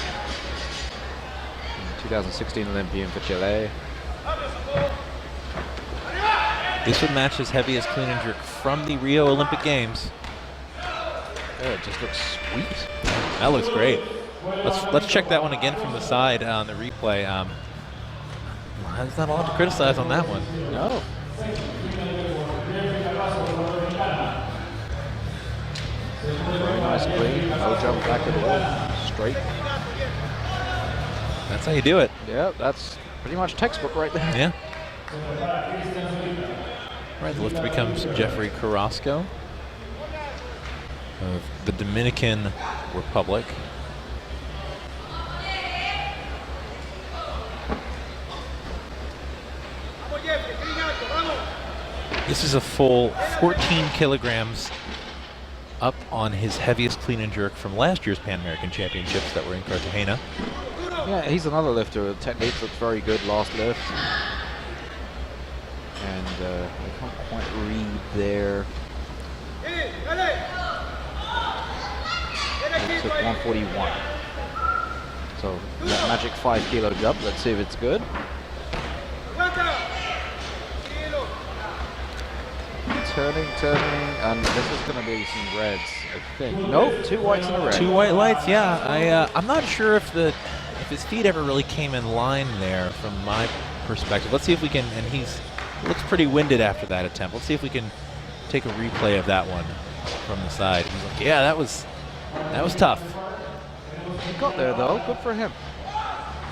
2016 Olympian for Chile. This would match his heaviest clean and jerk from the Rio Olympic Games. Yeah, it just looks sweet. That looks great. Let's check that one again from the side on the replay. There's not a lot to criticize on that one. No. Very nice clean. No jump back at all. Straight. That's how you do it. Yeah, that's pretty much textbook right there. Yeah. All right, the lifter becomes Jeffrey Carrasco of the Dominican Republic. This is a full 14 kilograms up on his heaviest clean and jerk from last year's Pan American Championships that were in Cartagena. Yeah, he's another lifter. The technique looks very good last lift. And I can't quite read there. It took 141. So that magic 5-kilo jump. Let's see if it's good. Turning, and this is going to be some reds, I think. Nope, 2 whites and a red. 2 white lights, yeah. I'm not sure if his feet ever really came in line there from my perspective. Let's see if we can, and he looks pretty winded after that attempt. Let's see if we can take a replay of that one from the side. He's like, yeah, that was tough. He got there though, good for him.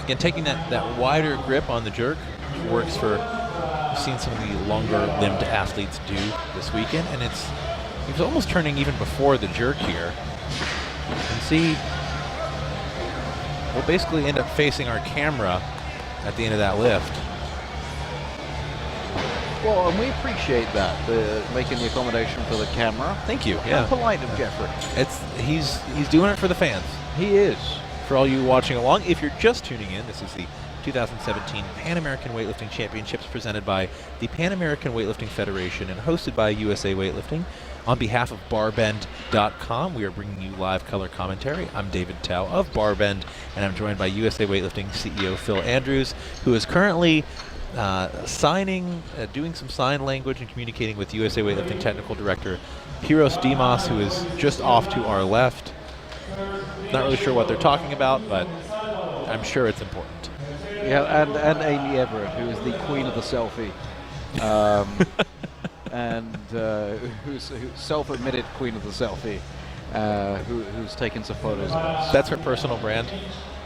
Again, taking that wider grip on the jerk works for, we've seen some of the longer limbed athletes do this weekend, and it's He was almost turning even before the jerk here. And see, we'll basically end up facing our camera at the end of that lift. Well, and we appreciate that, making the accommodation for the camera. Thank you. How polite of Jeffrey. He's doing it for the fans. He is. For all you watching along, if you're just tuning in, this is the 2017 Pan American Weightlifting Championships presented by the Pan American Weightlifting Federation and hosted by USA Weightlifting. On behalf of Barbend.com, we are bringing you live color commentary. I'm David Tao of Barbend, and I'm joined by USA Weightlifting CEO Phil Andrews, who is currently doing some sign language and communicating with USA Weightlifting Technical Director Piros Dimas, who is just off to our left. Not really sure what they're talking about, but I'm sure it's important. Yeah, and Amy Everett, who is the queen of the selfie, and who's self-admitted queen of the selfie, who's taken some photos of us. That's her personal brand?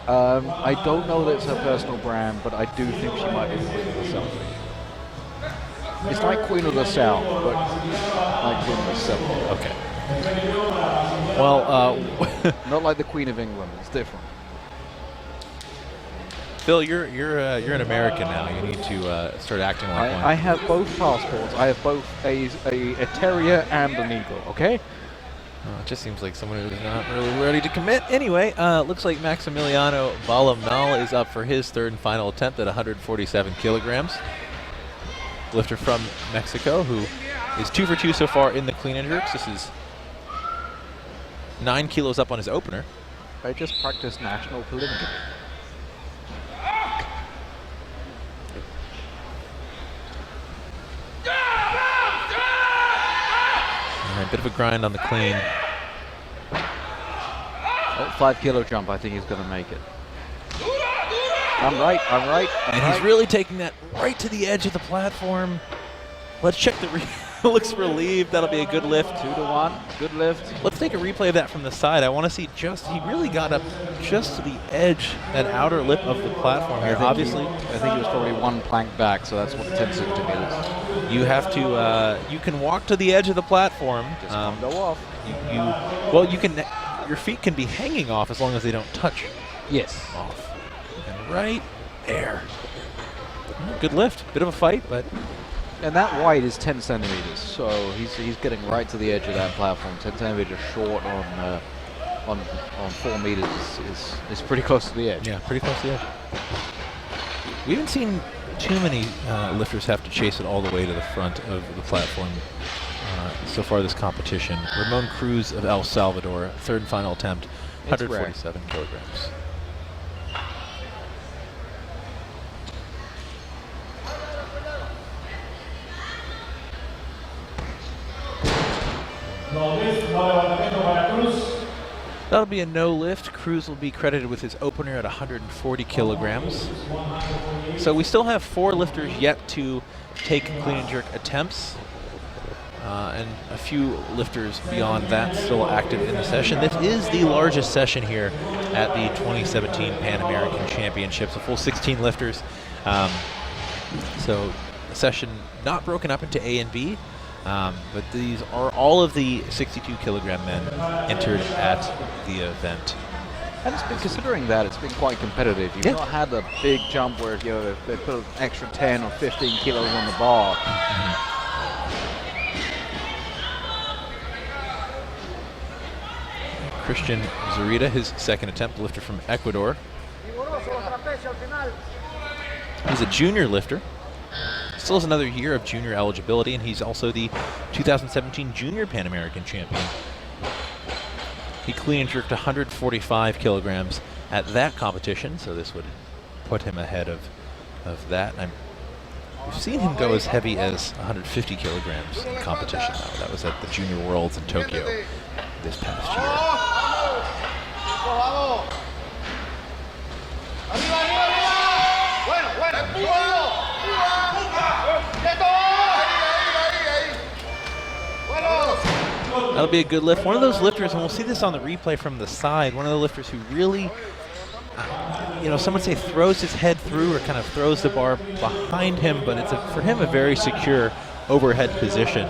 I don't know that it's her personal brand, but I do think she might be the queen of the selfie. It's like Queen of the South, but like Queen of the Selfie. Okay. Well, not like the Queen of England. It's different. Phil, you're an American now. You need to start acting like one. I have both passports. I have both a terrier and an eagle. Okay. It just seems like someone who's not really ready to commit. Anyway, looks like Maximiliano Balamal is up for his third and final attempt at 147 kilograms. Lifter from Mexico, who is 2 for 2 so far in the clean and jerks. This is 9 kilos up on his opener. I just practiced national polygamy. A bit of a grind on the clean. Oh, 5 kilo jump. I think he's going to make it. I'm right. And he's really taking that right to the edge of the platform. Let's check the looks relieved. That'll be a good lift. 2 to 1. Good lift. Let's take a replay of that from the side. I want to see he really got up just to the edge, that outer lip of the platform here. Obviously, I think he was probably 1 plank back, so that's what the 10 centimeters. You have to, you can walk to the edge of the platform. Just go off. You can, your feet can be hanging off as long as they don't touch. Yes. Off. And right there. Good lift. Bit of a fight, but. And that white is 10 centimeters, so he's getting right to the edge of that platform. 10 centimeters short on 4 meters is pretty close to the edge. Yeah, pretty close to the edge. We haven't seen too many lifters have to chase it all the way to the front of the platform so far this competition. Ramon Cruz of El Salvador, third and final attempt, 147 kilograms. That'll be a no lift. Cruz will be credited with his opener at 140 kilograms. So we still have 4 lifters yet to take clean and jerk attempts. And a few lifters beyond that still active in the session. This is the largest session here at the 2017 Pan American Championships, a full 16 lifters. So a session not broken up into A and B. But these are all of the 62 kilogram men entered at the event. And it's been, considering that, it's been quite competitive. You've not had a big jump where they put an extra 10 or 15 kilos on the bar. Christian Zurita, his second attempt, lifter from Ecuador. He's a junior lifter. Still has another year of junior eligibility, and he's also the 2017 Junior Pan American Champion. He clean and jerked 145 kilograms at that competition, so this would put him ahead of that. We've seen him go as heavy as 150 kilograms in competition, though. That was at the Junior Worlds in Tokyo this past year. That'll be a good lift. One of those lifters, and we'll see this on the replay from the side, one of the lifters who really, some would say throws his head through or kind of throws the bar behind him, but it's for him a very secure overhead position.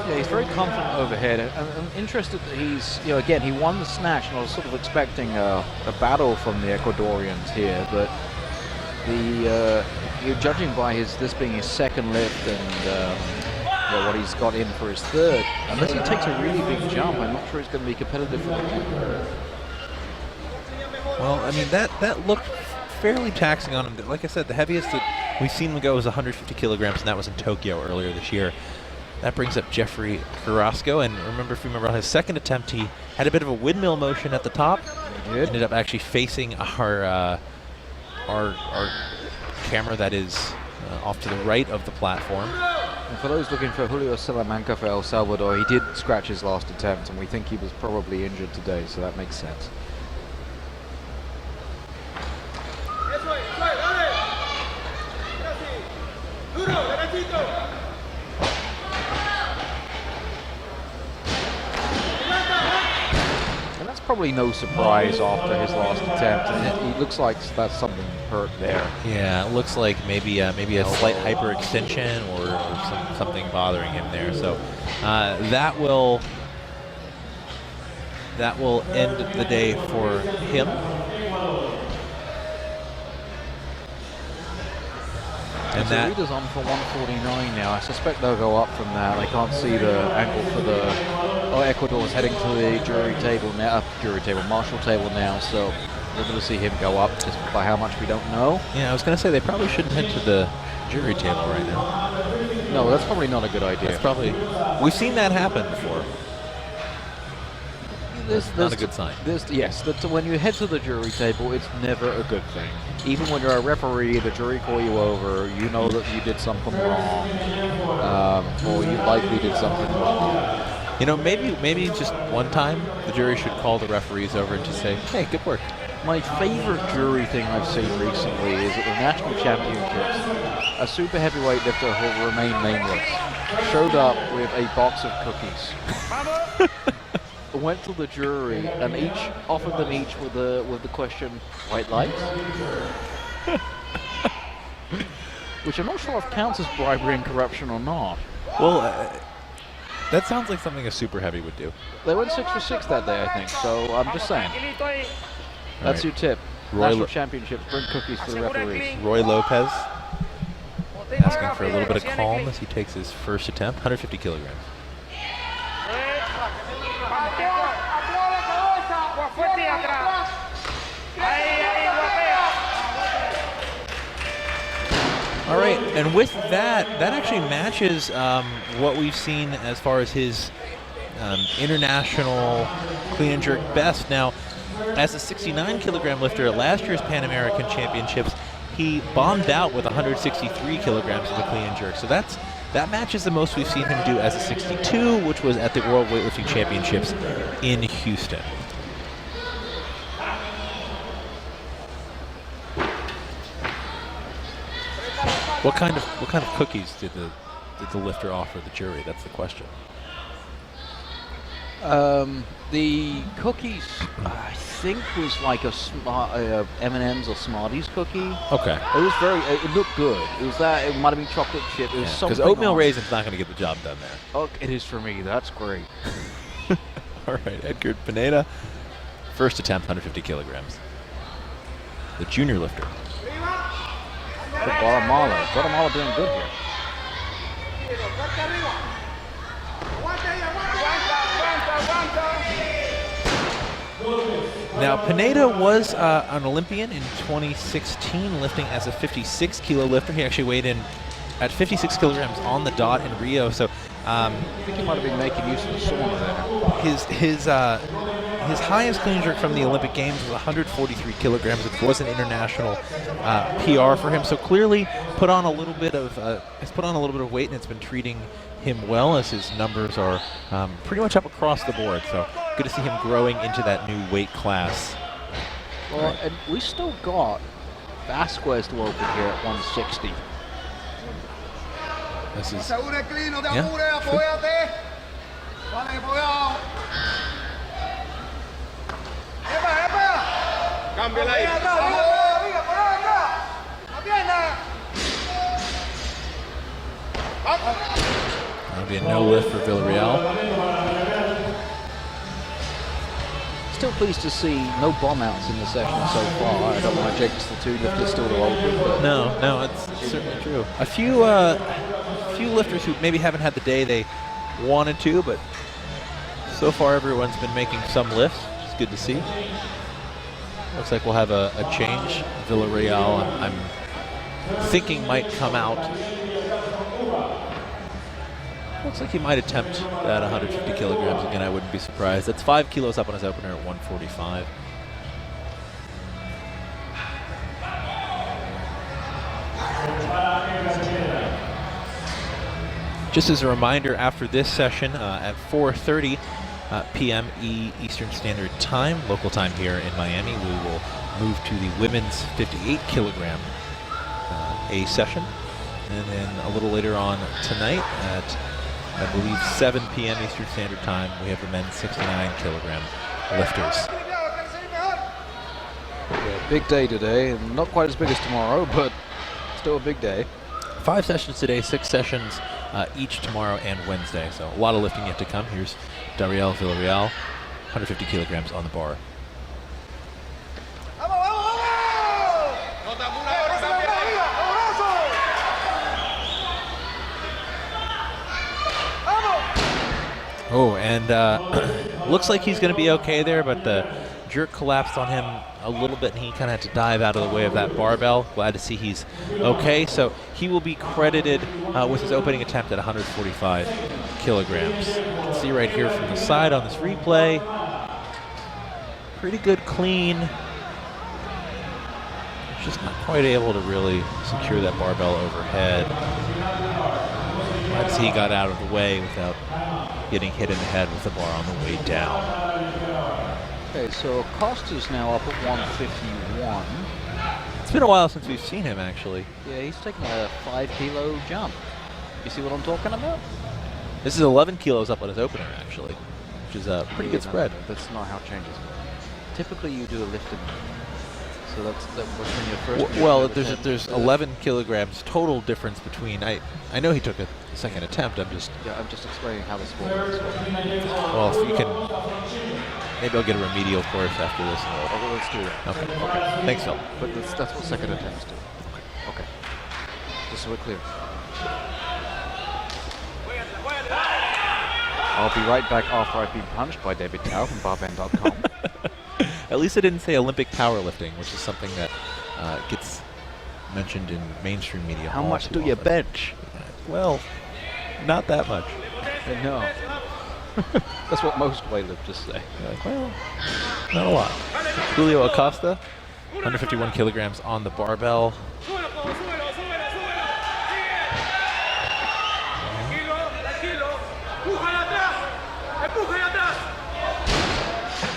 Yeah, he's very confident overhead. I'm interested that he's, again, he won the snatch, and I was sort of expecting a battle from the Ecuadorians here, but judging by this being his second lift and what he's got in for his third, unless he takes a really big jump, I'm not sure he's going to be competitive for the team. Well, I mean, that looked fairly taxing on him. Like I said, the heaviest that we've seen him go is 150 kilograms, and that was in Tokyo earlier this year. That brings up Jeffrey Carrasco, and if you remember on his second attempt, he had a bit of a windmill motion at the top. He did. Ended up actually facing our camera that is off to the right of the platform. And for those looking for Julio Salamanca for El Salvador, he did scratch his last attempt, and we think he was probably injured today, so that makes sense. And that's probably no surprise after his last attempt, and it looks like that's something hurt there. Yeah, it looks like maybe a slight hyperextension or something bothering him there. So that will end the day for him. And so Rita's on for 149 now. I suspect they'll go up from that. I can't see the angle for Ecuador's heading to the marshal table now. So we're going to see him go up, just by how much we don't know. Yeah, I was going to say they probably shouldn't head to the jury table right now. No, that's probably not a good idea. We've seen that happen before. Not a good sign. Yes, when you head to the jury table, it's never a good thing. Even when you're a referee, the jury call you over, you know that you did something wrong, or you likely did something wrong. Maybe just one time the jury should call the referees over and just say, "Hey, good work." My favorite jury thing I've seen recently is at the national championships. A super heavyweight lifter who will remain nameless showed up with a box of cookies. Went to the jury and offered them each with the question, "White lights?" Which I'm not sure if counts as bribery and corruption or not. Well, that sounds like something a super heavy would do. They went 6 for 6 that day, I think. So I'm just saying. That's your tip. National championships, bring cookies for the referees. Roy Lopez asking for a little bit of calm as he takes his first attempt, 150 kilograms. All right, and with that actually matches what we've seen as far as his international clean and jerk best. Now, as a 69-kilogram lifter at last year's Pan American Championships, he bombed out with 163 kilograms of the clean and jerk. So that matches the most we've seen him do as a 62, which was at the World Weightlifting Championships in Houston. What kind of cookies did the lifter offer the jury? That's the question. The cookies, I think, was like a M&M's or Smarties cookie. Okay. It was it looked good. It might have been chocolate chip. It was something. Because oatmeal raisin's not going to get the job done there. Oh, it is for me. That's great. All right, Edgar Pineda, first attempt, 150 kilograms. The junior lifter. Guatemala. Guatemala doing good here. Now, Pineda was an Olympian in 2016, lifting as a 56-kilo lifter. He actually weighed in at 56 kilograms on the dot in Rio. So I think he might have been making use of the sauna there. His highest clean jerk from the Olympic Games was 143 kilograms. It was an international PR for him. So clearly, put on a little bit of weight, and it's been treating him well, as his numbers are pretty much up across the board. So good to see him growing into that new weight class. Well, and we still got Vasquez to open here at 160. This is That'll be a no lift for Villarreal. Still pleased to see no bomb outs in the session so far. I don't want to jinx the two lifters still to open, but No, it's certainly true. A few lifters who maybe haven't had the day they wanted to, but so far everyone's been making some lifts, which is good to see. Looks like we'll have a change. Villarreal, I'm thinking might come out. Looks like he might attempt that 150 kilograms again. I wouldn't be surprised. That's 5 kilos up on his opener at 145. Just as a reminder, after this session at 4:30 p.m. Eastern Standard Time, local time here in Miami, we will move to the women's 58 kilogram A session. And then a little later on tonight at, I believe, 7 p.m. Eastern Standard Time, we have the men's 69 kilogram lifters. yeah, big day today, and not quite as big as tomorrow, but still a big day. 5 sessions today, 6 sessions each tomorrow and Wednesday. So a lot of lifting yet to come. Here's Dariel Villarreal, 150 kilograms on the bar. Oh, and looks like he's going to be okay there, but the jerk collapsed on him a little bit, and he kind of had to dive out of the way of that barbell. Glad to see he's okay. So he will be credited with his opening attempt at 145 kilograms. You can see right here from the side on this replay. Pretty good clean. Just not quite able to really secure that barbell overhead. Glad to see he got out of the way without getting hit in the head with the bar on the way down. Okay, so Costa's now up at 151. It's been a while since we've seen him, actually. Yeah, he's taking a 5 kilo jump. You see what I'm talking about? This is 11 kilos up on his opener, actually, which is a pretty good spread. That's not how changes work. Typically, you do a lift and so that's between your first. Well, there's 11 kilograms total difference between. I know he took a second attempt. I'm just explaining how this works. Well, if you can, maybe I'll get a remedial course after this. Oh, let's do that. Okay. Thanks, Phil. But that's what second attempts do. Okay. Just so we're clear. I'll be right back after I've been punched by David Tao from barband.com. At least I didn't say Olympic powerlifting, which is something that gets mentioned in mainstream media. How much do you bench? Well, not that much. No. That's what most weightlifters say. Like, well, not a lot. Julio Acosta, 151 kilograms on the barbell.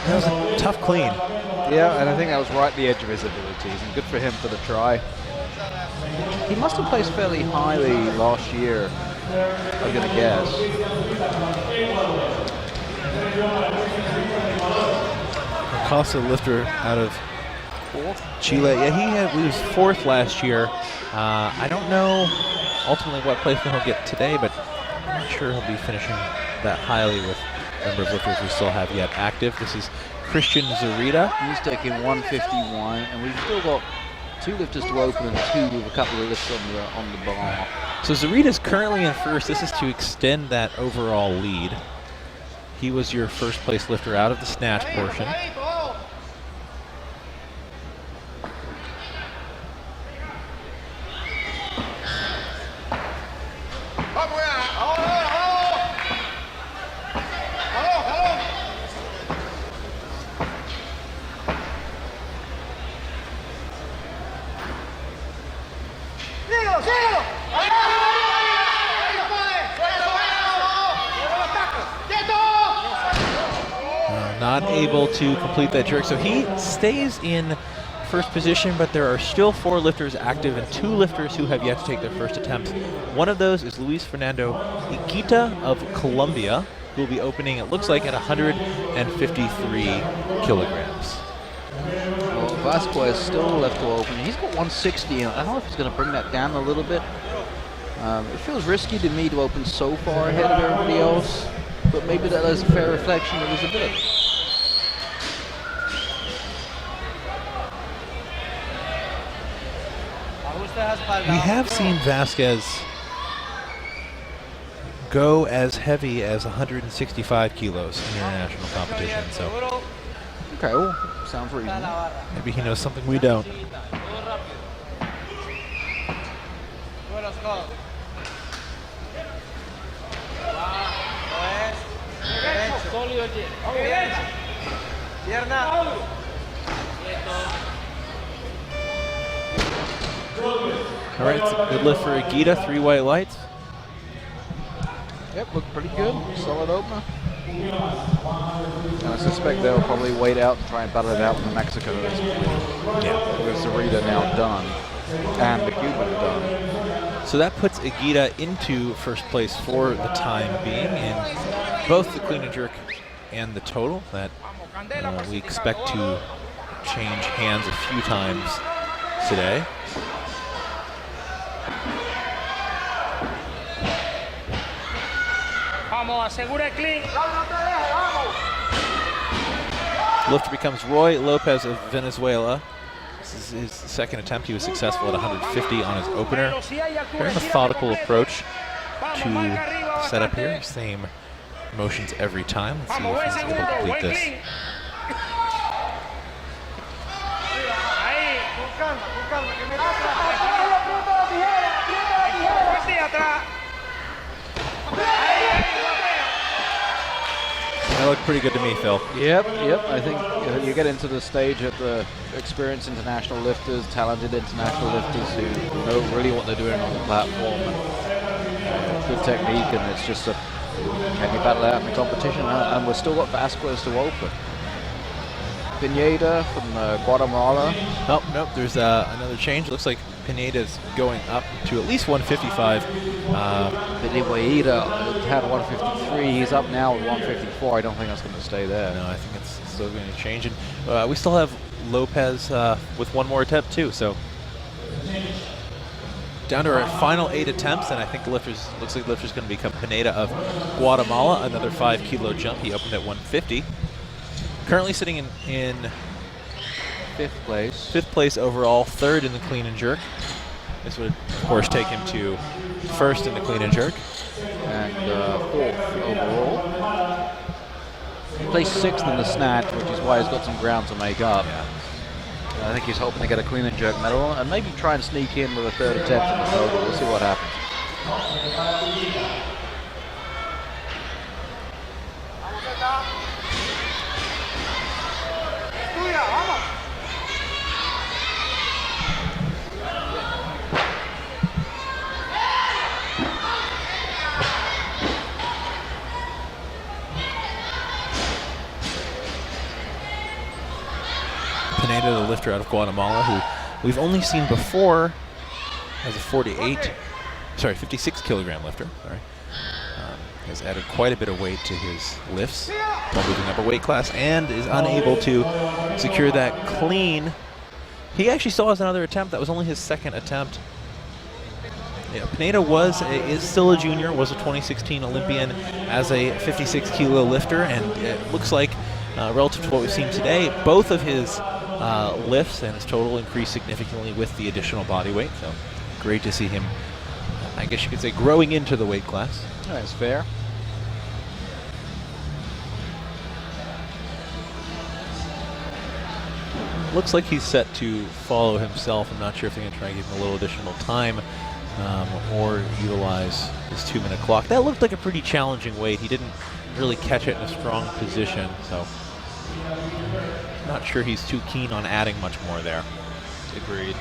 That was a tough clean. Yeah, and I think that was right at the edge of his abilities, and good for him for the try. He must have placed fairly highly last year, I'm going to guess. Acosta, lifter out of Chile. Yeah, he was 4th last year. I don't know ultimately what placement he'll get today, but I'm not sure he'll be finishing that highly with the number of lifters we still have yet active. This is Christian Zarita. He's taking 151, and we've still got 2 lifters to open and 2 with a couple of lifts on the bar. So Zarita's currently in first. This is to extend that overall lead. He was your first place lifter out of the snatch portion. Not able to complete that jerk, so he stays in first position, but there are still 4 lifters active and 2 lifters who have yet to take their first attempts. One of those is Luis Fernando Iquita of Colombia, who will be opening, it looks like, at 153 kilograms. Well, Vasquez still left to open. He's got 160. I don't know if he's going to bring that down a little bit. It feels risky to me to open so far ahead of everybody else, but maybe that is a fair reflection of his ability. We have seen Vasquez go as heavy as 165 kilos in international competition, so Okay, well, sounds reasonable. maybe he knows something we don't. All right, it's a good lift for Agita, 3 white lights. Yep, looked pretty good. Solid opener. And I suspect they'll probably wait out and try and battle it out in Mexico at this point. Yeah. With Sarita now done, and the Cuban done. So that puts Agita into first place for the time being in both the clean and jerk and the total. That we expect to change hands a few times today. Lifter becomes Roy Lopez of Venezuela. This is his second attempt. He was successful at 150 on his opener. Very methodical approach to set up here. Same motions every time. Let's see if he's able to complete this. That looked pretty good to me, Phil. Yep. I think you get into the stage of the experienced international lifters, talented international lifters who know really what they're doing on the platform. And, good technique, and it's just a can you battle out in the competition? And we've still got Vasquez to open. Pineda from Guatemala. Oh, nope, there's another change. Looks like Pineda's going up to at least 155. Pineda had 153. He's up now at 154. I don't think that's going to stay there. No, I think it's still going to change. And we still have Lopez with one more attempt, too. So down to our final 8 attempts, and I think looks like the lifter's going to become Pineda of Guatemala. Another 5-kilo jump. He opened at 150. Currently sitting in 5th place. 5th place overall, 3rd in the clean and jerk. This would, of course, take him to 1st in the clean and jerk. And 4th overall. He placed 6th in the snatch, which is why he's got some ground to make up. Yeah. I think he's hoping to get a clean and jerk medal, and maybe try and sneak in with a 3rd attempt in the total. We'll see what happens. Pineda, the lifter out of Guatemala, who we've only seen before as a 56 kilogram lifter. Sorry, has added quite a bit of weight to his lifts while moving up a weight class, and is unable to secure that clean. He actually still has another attempt. That was only his 2nd attempt. Yeah, Pineda is still a junior, was a 2016 Olympian as a 56 kilo lifter, and it looks like relative to what we've seen today, both of his lifts and his total increased significantly with the additional body weight. So great to see him, I guess you could say, growing into the weight class. That's fair. Looks like he's set to follow himself. I'm not sure if they're going to try and give him a little additional time or utilize his 2-minute clock. That looked like a pretty challenging weight. He didn't really catch it in a strong position, so not sure he's too keen on adding much more there. Agreed.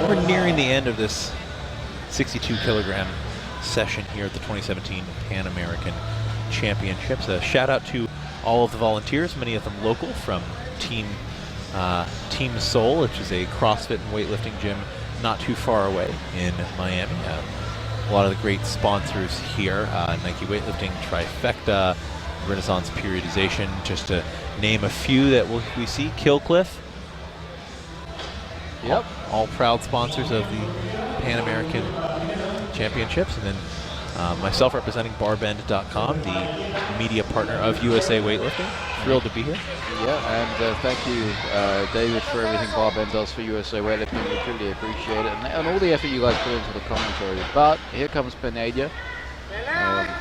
We're nearing the end of this 62 kilogram session here at the 2017 Pan American Championships. A shout out to all of the volunteers, many of them local, from Team Soul, which is a CrossFit and weightlifting gym not too far away in Miami. A lot of the great sponsors here, Nike Weightlifting, Trifecta, Renaissance Periodization, just to name a few that we see. Killcliff, Yep. All proud sponsors of the Pan American Championships. And then myself representing barbend.com, the media partner of USA Weightlifting. Thrilled to be here. Yeah, and thank you, David, for everything Barbend does for USA Weightlifting. We truly appreciate it, and all the effort you guys put into the commentary. But here comes Pineda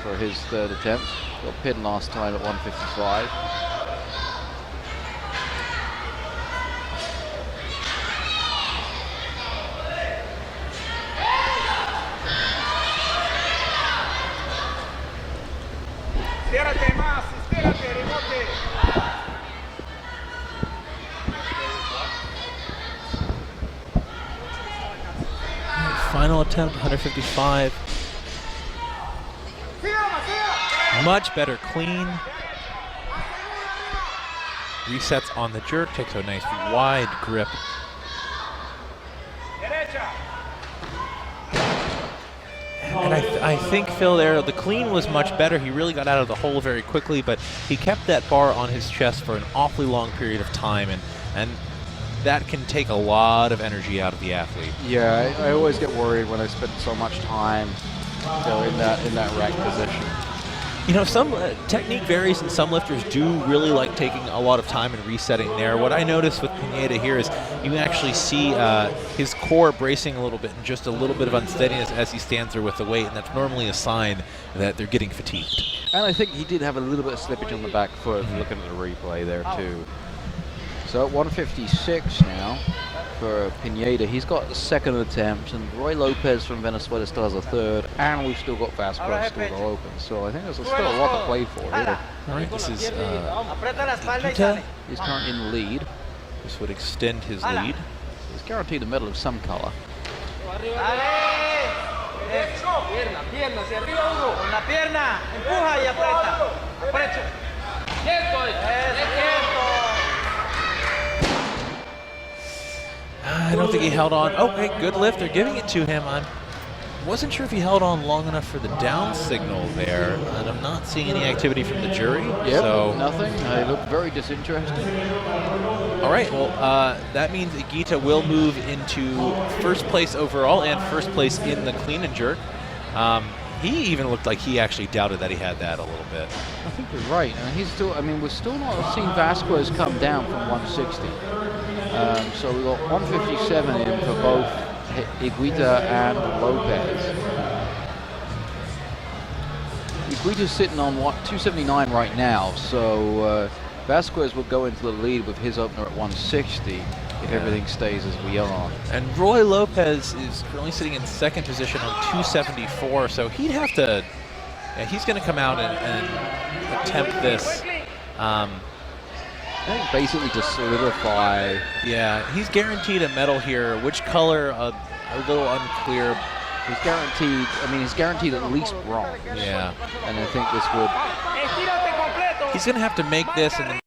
for his third attempt. Got pinned last time at 155. Ciérrate más, ciérrate, rebote. Final attempt, 155. Much better clean. Resets on the jerk, takes a nice wide grip. And I think, Phil, there, the clean was much better. He really got out of the hole very quickly, but he kept that bar on his chest for an awfully long period of time, and that can take a lot of energy out of the athlete. Yeah, I always get worried when I spend so much time in that rack position. You know, some technique varies, and some lifters do really like taking a lot of time and resetting there. What I noticed with Pineda here is you actually see his core bracing a little bit and just a little bit of unsteadiness as he stands there with the weight, and that's normally a sign that they're getting fatigued. And I think he did have a little bit of slippage on the back foot, looking at the replay there too. So at 156 now for Pineda. He's got a second attempt, and Roy Lopez from Venezuela still has a third, and we've still got Vasquez still to open. So I think there's still a lot to play for here. All right, this is Iguita. He's currently in the lead. This would extend his lead. He's guaranteed a medal of some color. Pierna, pierna, hacia arriba uno. Con la pierna, empuja y aprieta. Aprecho. Quieto. I don't think he held on. Okay, good lift. They're giving it to him. I wasn't sure if he held on long enough for the down signal there, and I'm not seeing any activity from the jury. Yep, so nothing. They look very disinterested. All right, well, that means Iguita will move into first place overall and first place in the clean and jerk. He even looked like he actually doubted that he had that a little bit. I think you're right. And he's still, I mean, we're still not seeing Vasquez come down from 160. So we got 157 in for both Iguita and Lopez. Iguita's sitting on 279 right now, so Vasquez will go into the lead with his opener at 160 if everything stays as we are. And Roy Lopez is currently sitting in second position on 274, so he'd have to, he's going to come out and attempt this. I think basically to solidify. Yeah, he's guaranteed a medal here. Which color, a little unclear. He's guaranteed, I mean, he's guaranteed at least bronze. Yeah. And I think this would. He's going to have to make this and then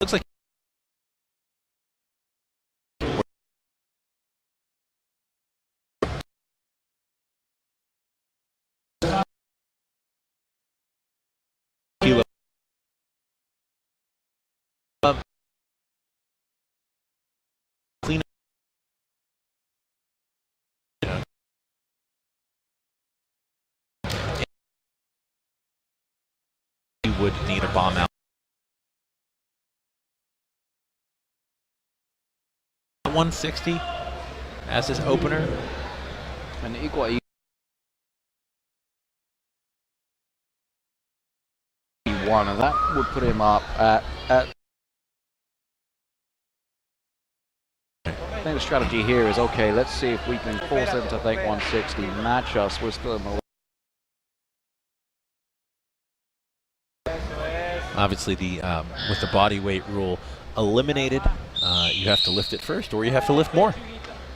looks like clean. He would need a bomb out. 160 as his opener. And Iguita won, and that would put him up at I think the strategy here is, okay, let's see if we can force them to think 160, match us. We're still in the Obviously, the with the body weight rule eliminated, you have to lift it first, or you have to lift more.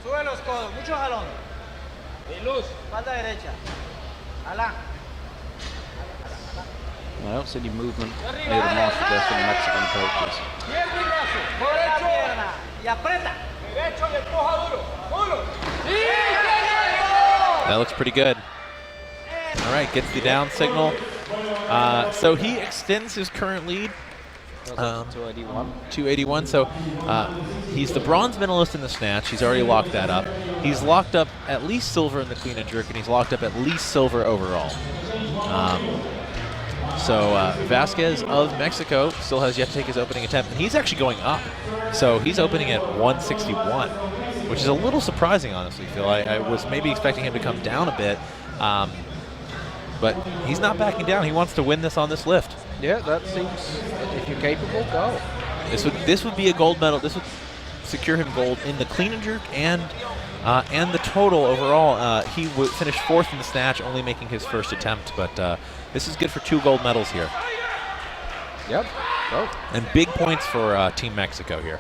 Sube los codos, mucho jalón. Y luz, espalda derecha. Ala. I don't see any movement near the master desk from the Mexican coaches. Pierna y brazo. Derecho. Pierna. Y aprieta. Derecho y empuja duro. Duro. That looks pretty good. All right, gets the down signal. So he extends his current lead. 281. 281. So he's the bronze medalist in the snatch. He's already locked that up. He's locked up at least silver in the clean and jerk, and he's locked up at least silver overall. So Vasquez of Mexico still has yet to take his opening attempt, and he's actually going up. So he's opening at 161, which is a little surprising, honestly, Phil. I was maybe expecting him to come down a bit, but he's not backing down. He wants to win this on this lift. Yeah, that seems, if you're capable, go. This would be a gold medal. This would secure him gold in the clean and jerk and the total overall. He would finish fourth in the snatch, only making his first attempt, but this is good for 2 gold medals here. Yep, go. And big points for Team Mexico here.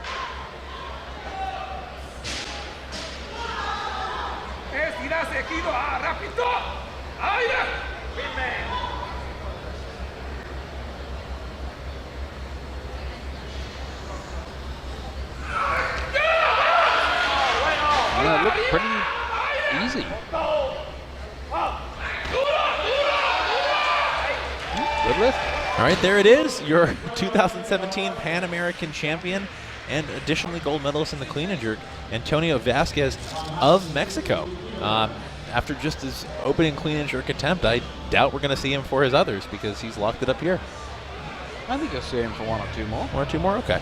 Yeah, it looked pretty easy. Good lift. All right, there it is, your 2017 Pan American champion and additionally gold medalist in the clean and jerk, Antonio Vasquez of Mexico. After just his opening clean and jerk attempt, I doubt we're going to see him for his others because he's locked it up here. I think you'll see him for 1 or 2 more. 1 or 2 more? Okay.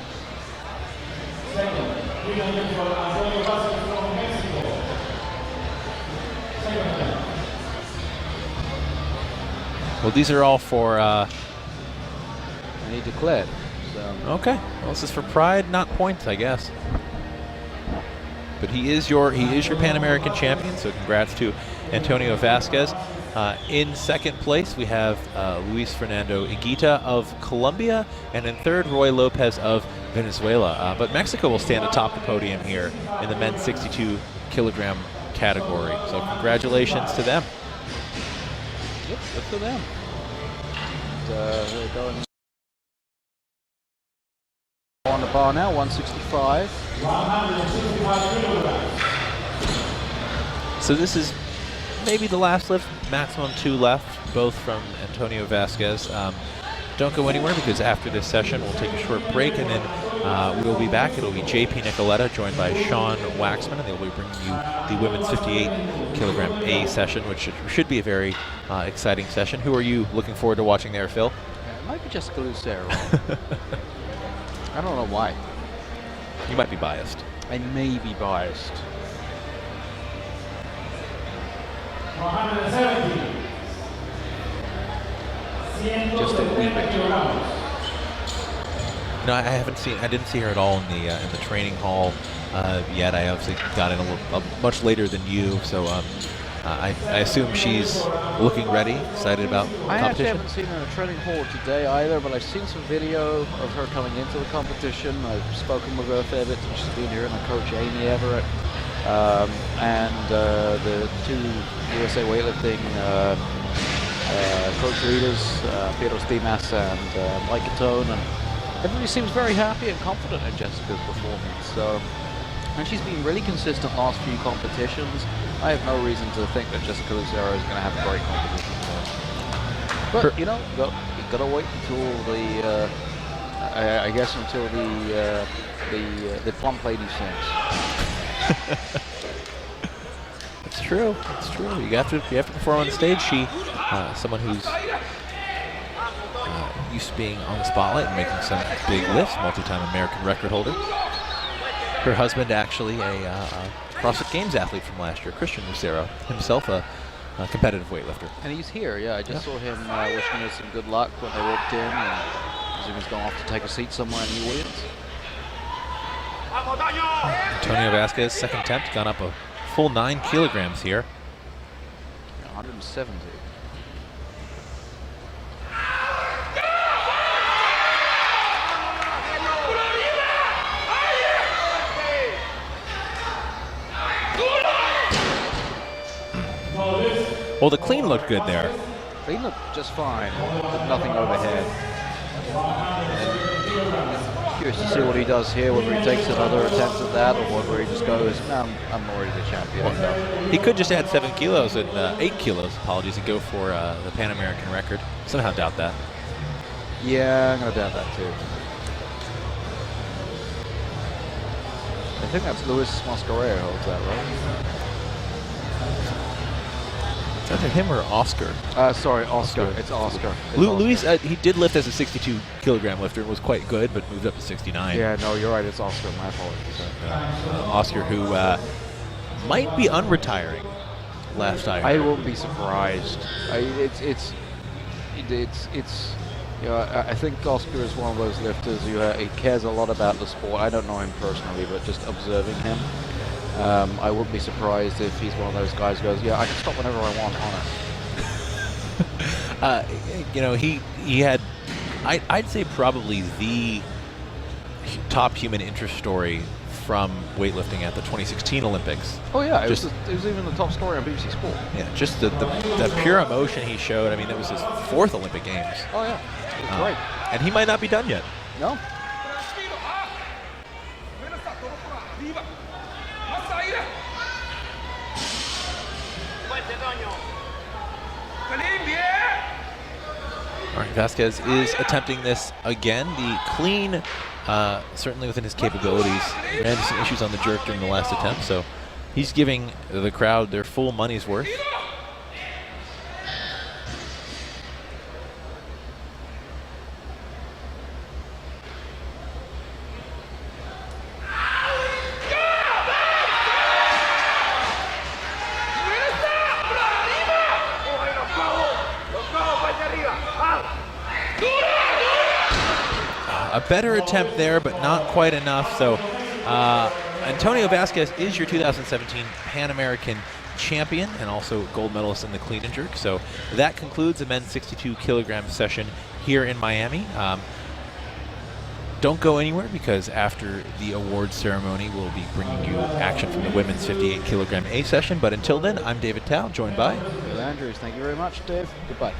Well, these are all for... And he declared. So. Okay. Well, this is for pride, not points, I guess. But he is your Pan American champion, so congrats to Antonio Vasquez. In second place, we have Luis Fernando Higuita of Colombia, and in third, Roy Lopez of Venezuela. But Mexico will stand atop the podium here in the men's 62-kilogram category. So congratulations to them. Yep, good for them. And, they're going on the bar now, 165. So this is maybe the last lift, maximum 2 left, both from Antonio Vasquez. Don't go anywhere because after this session we'll take a short break and then we'll be back. It'll be JP Nicoletta joined by Sean Waxman, and they'll be bringing you the women's 58-kilogram A session, which should be a very exciting session. Who are you looking forward to watching there, Phil? It might be Jessica Lucero. I don't know why. You might be biased. I may be biased. 170. Just a wee bit. No, I didn't see her at all in the training hall yet. I obviously got in much later than you, so I assume she's looking ready, excited about I actually competition. haven't seen her in a training hall today either, but I've seen some video of her coming into the competition. I've spoken with her a fair bit since she's been here, and her coach Amy Everett, and the 2 USA weightlifting coach leaders, Pedro Stimas and Mike Catone, and everybody seems very happy and confident in Jessica's performance. So, and she's been really consistent last few competitions. I have no reason to think that Jessica Lucero is going to have a great competition. But you know, you got to wait until the, I guess until the plump lady sings. It's true. It's true. You have to perform on the stage. She, someone who's used to being on the spotlight and making some big lifts, multi-time American record holder. Her husband, actually, a CrossFit Games athlete from last year, Christian Lucero, himself a competitive weightlifter. And he's here. Yeah, I just saw him wishing us some good luck when they walked in, and I presume he's going off to take a seat somewhere in the audience. Antonio Vasquez, second attempt, gone up a full 9 kilograms here. 170. Well, the clean looked good there. Clean looked just fine. Did nothing overhead. Curious to see what he does here, whether he takes another attempt at that or whether he just goes, no, I'm already the champion. He could just add 7 kilos and 8 kilos, apologies, and go for the Pan American record. Somehow doubt that. Yeah, I'm going to doubt that too. I think that's Luis Mascarero holds that, right? Is that him or Oscar? Sorry, Oscar. It's Oscar. Luis, he did lift as a 62-kilogram lifter and was quite good, but moved up to 69. Yeah, no, you're right. It's Oscar. My apologies. Oscar, who might be unretiring. Last I heard. I won't be surprised. You know, I think Oscar is one of those lifters who he cares a lot about the sport. I don't know him personally, but just observing him, I wouldn't be surprised if he's one of those guys who goes, yeah, I can stop whenever I want on it. You know, he had, I'd say probably the top human interest story from weightlifting at the 2016 Olympics. Oh yeah, it was even the top story on BBC Sport. Yeah, just the pure emotion he showed. I mean, it was his 4th Olympic Games. Oh yeah, it was great. And he might not be done yet. No. All right, Vasquez is attempting this again. The clean, certainly within his capabilities, ran into some issues on the jerk during the last attempt, so he's giving the crowd their full money's worth. A better attempt there, but not quite enough. So Antonio Vasquez is your 2017 Pan American champion and also gold medalist in the clean and jerk. So that concludes the men's 62-kilogram session here in Miami. Don't go anywhere, because after the awards ceremony, we'll be bringing you action from the women's 58-kilogram A session. But until then, I'm David Tao, joined by Bill Andrews. Thank you very much, Dave. Goodbye.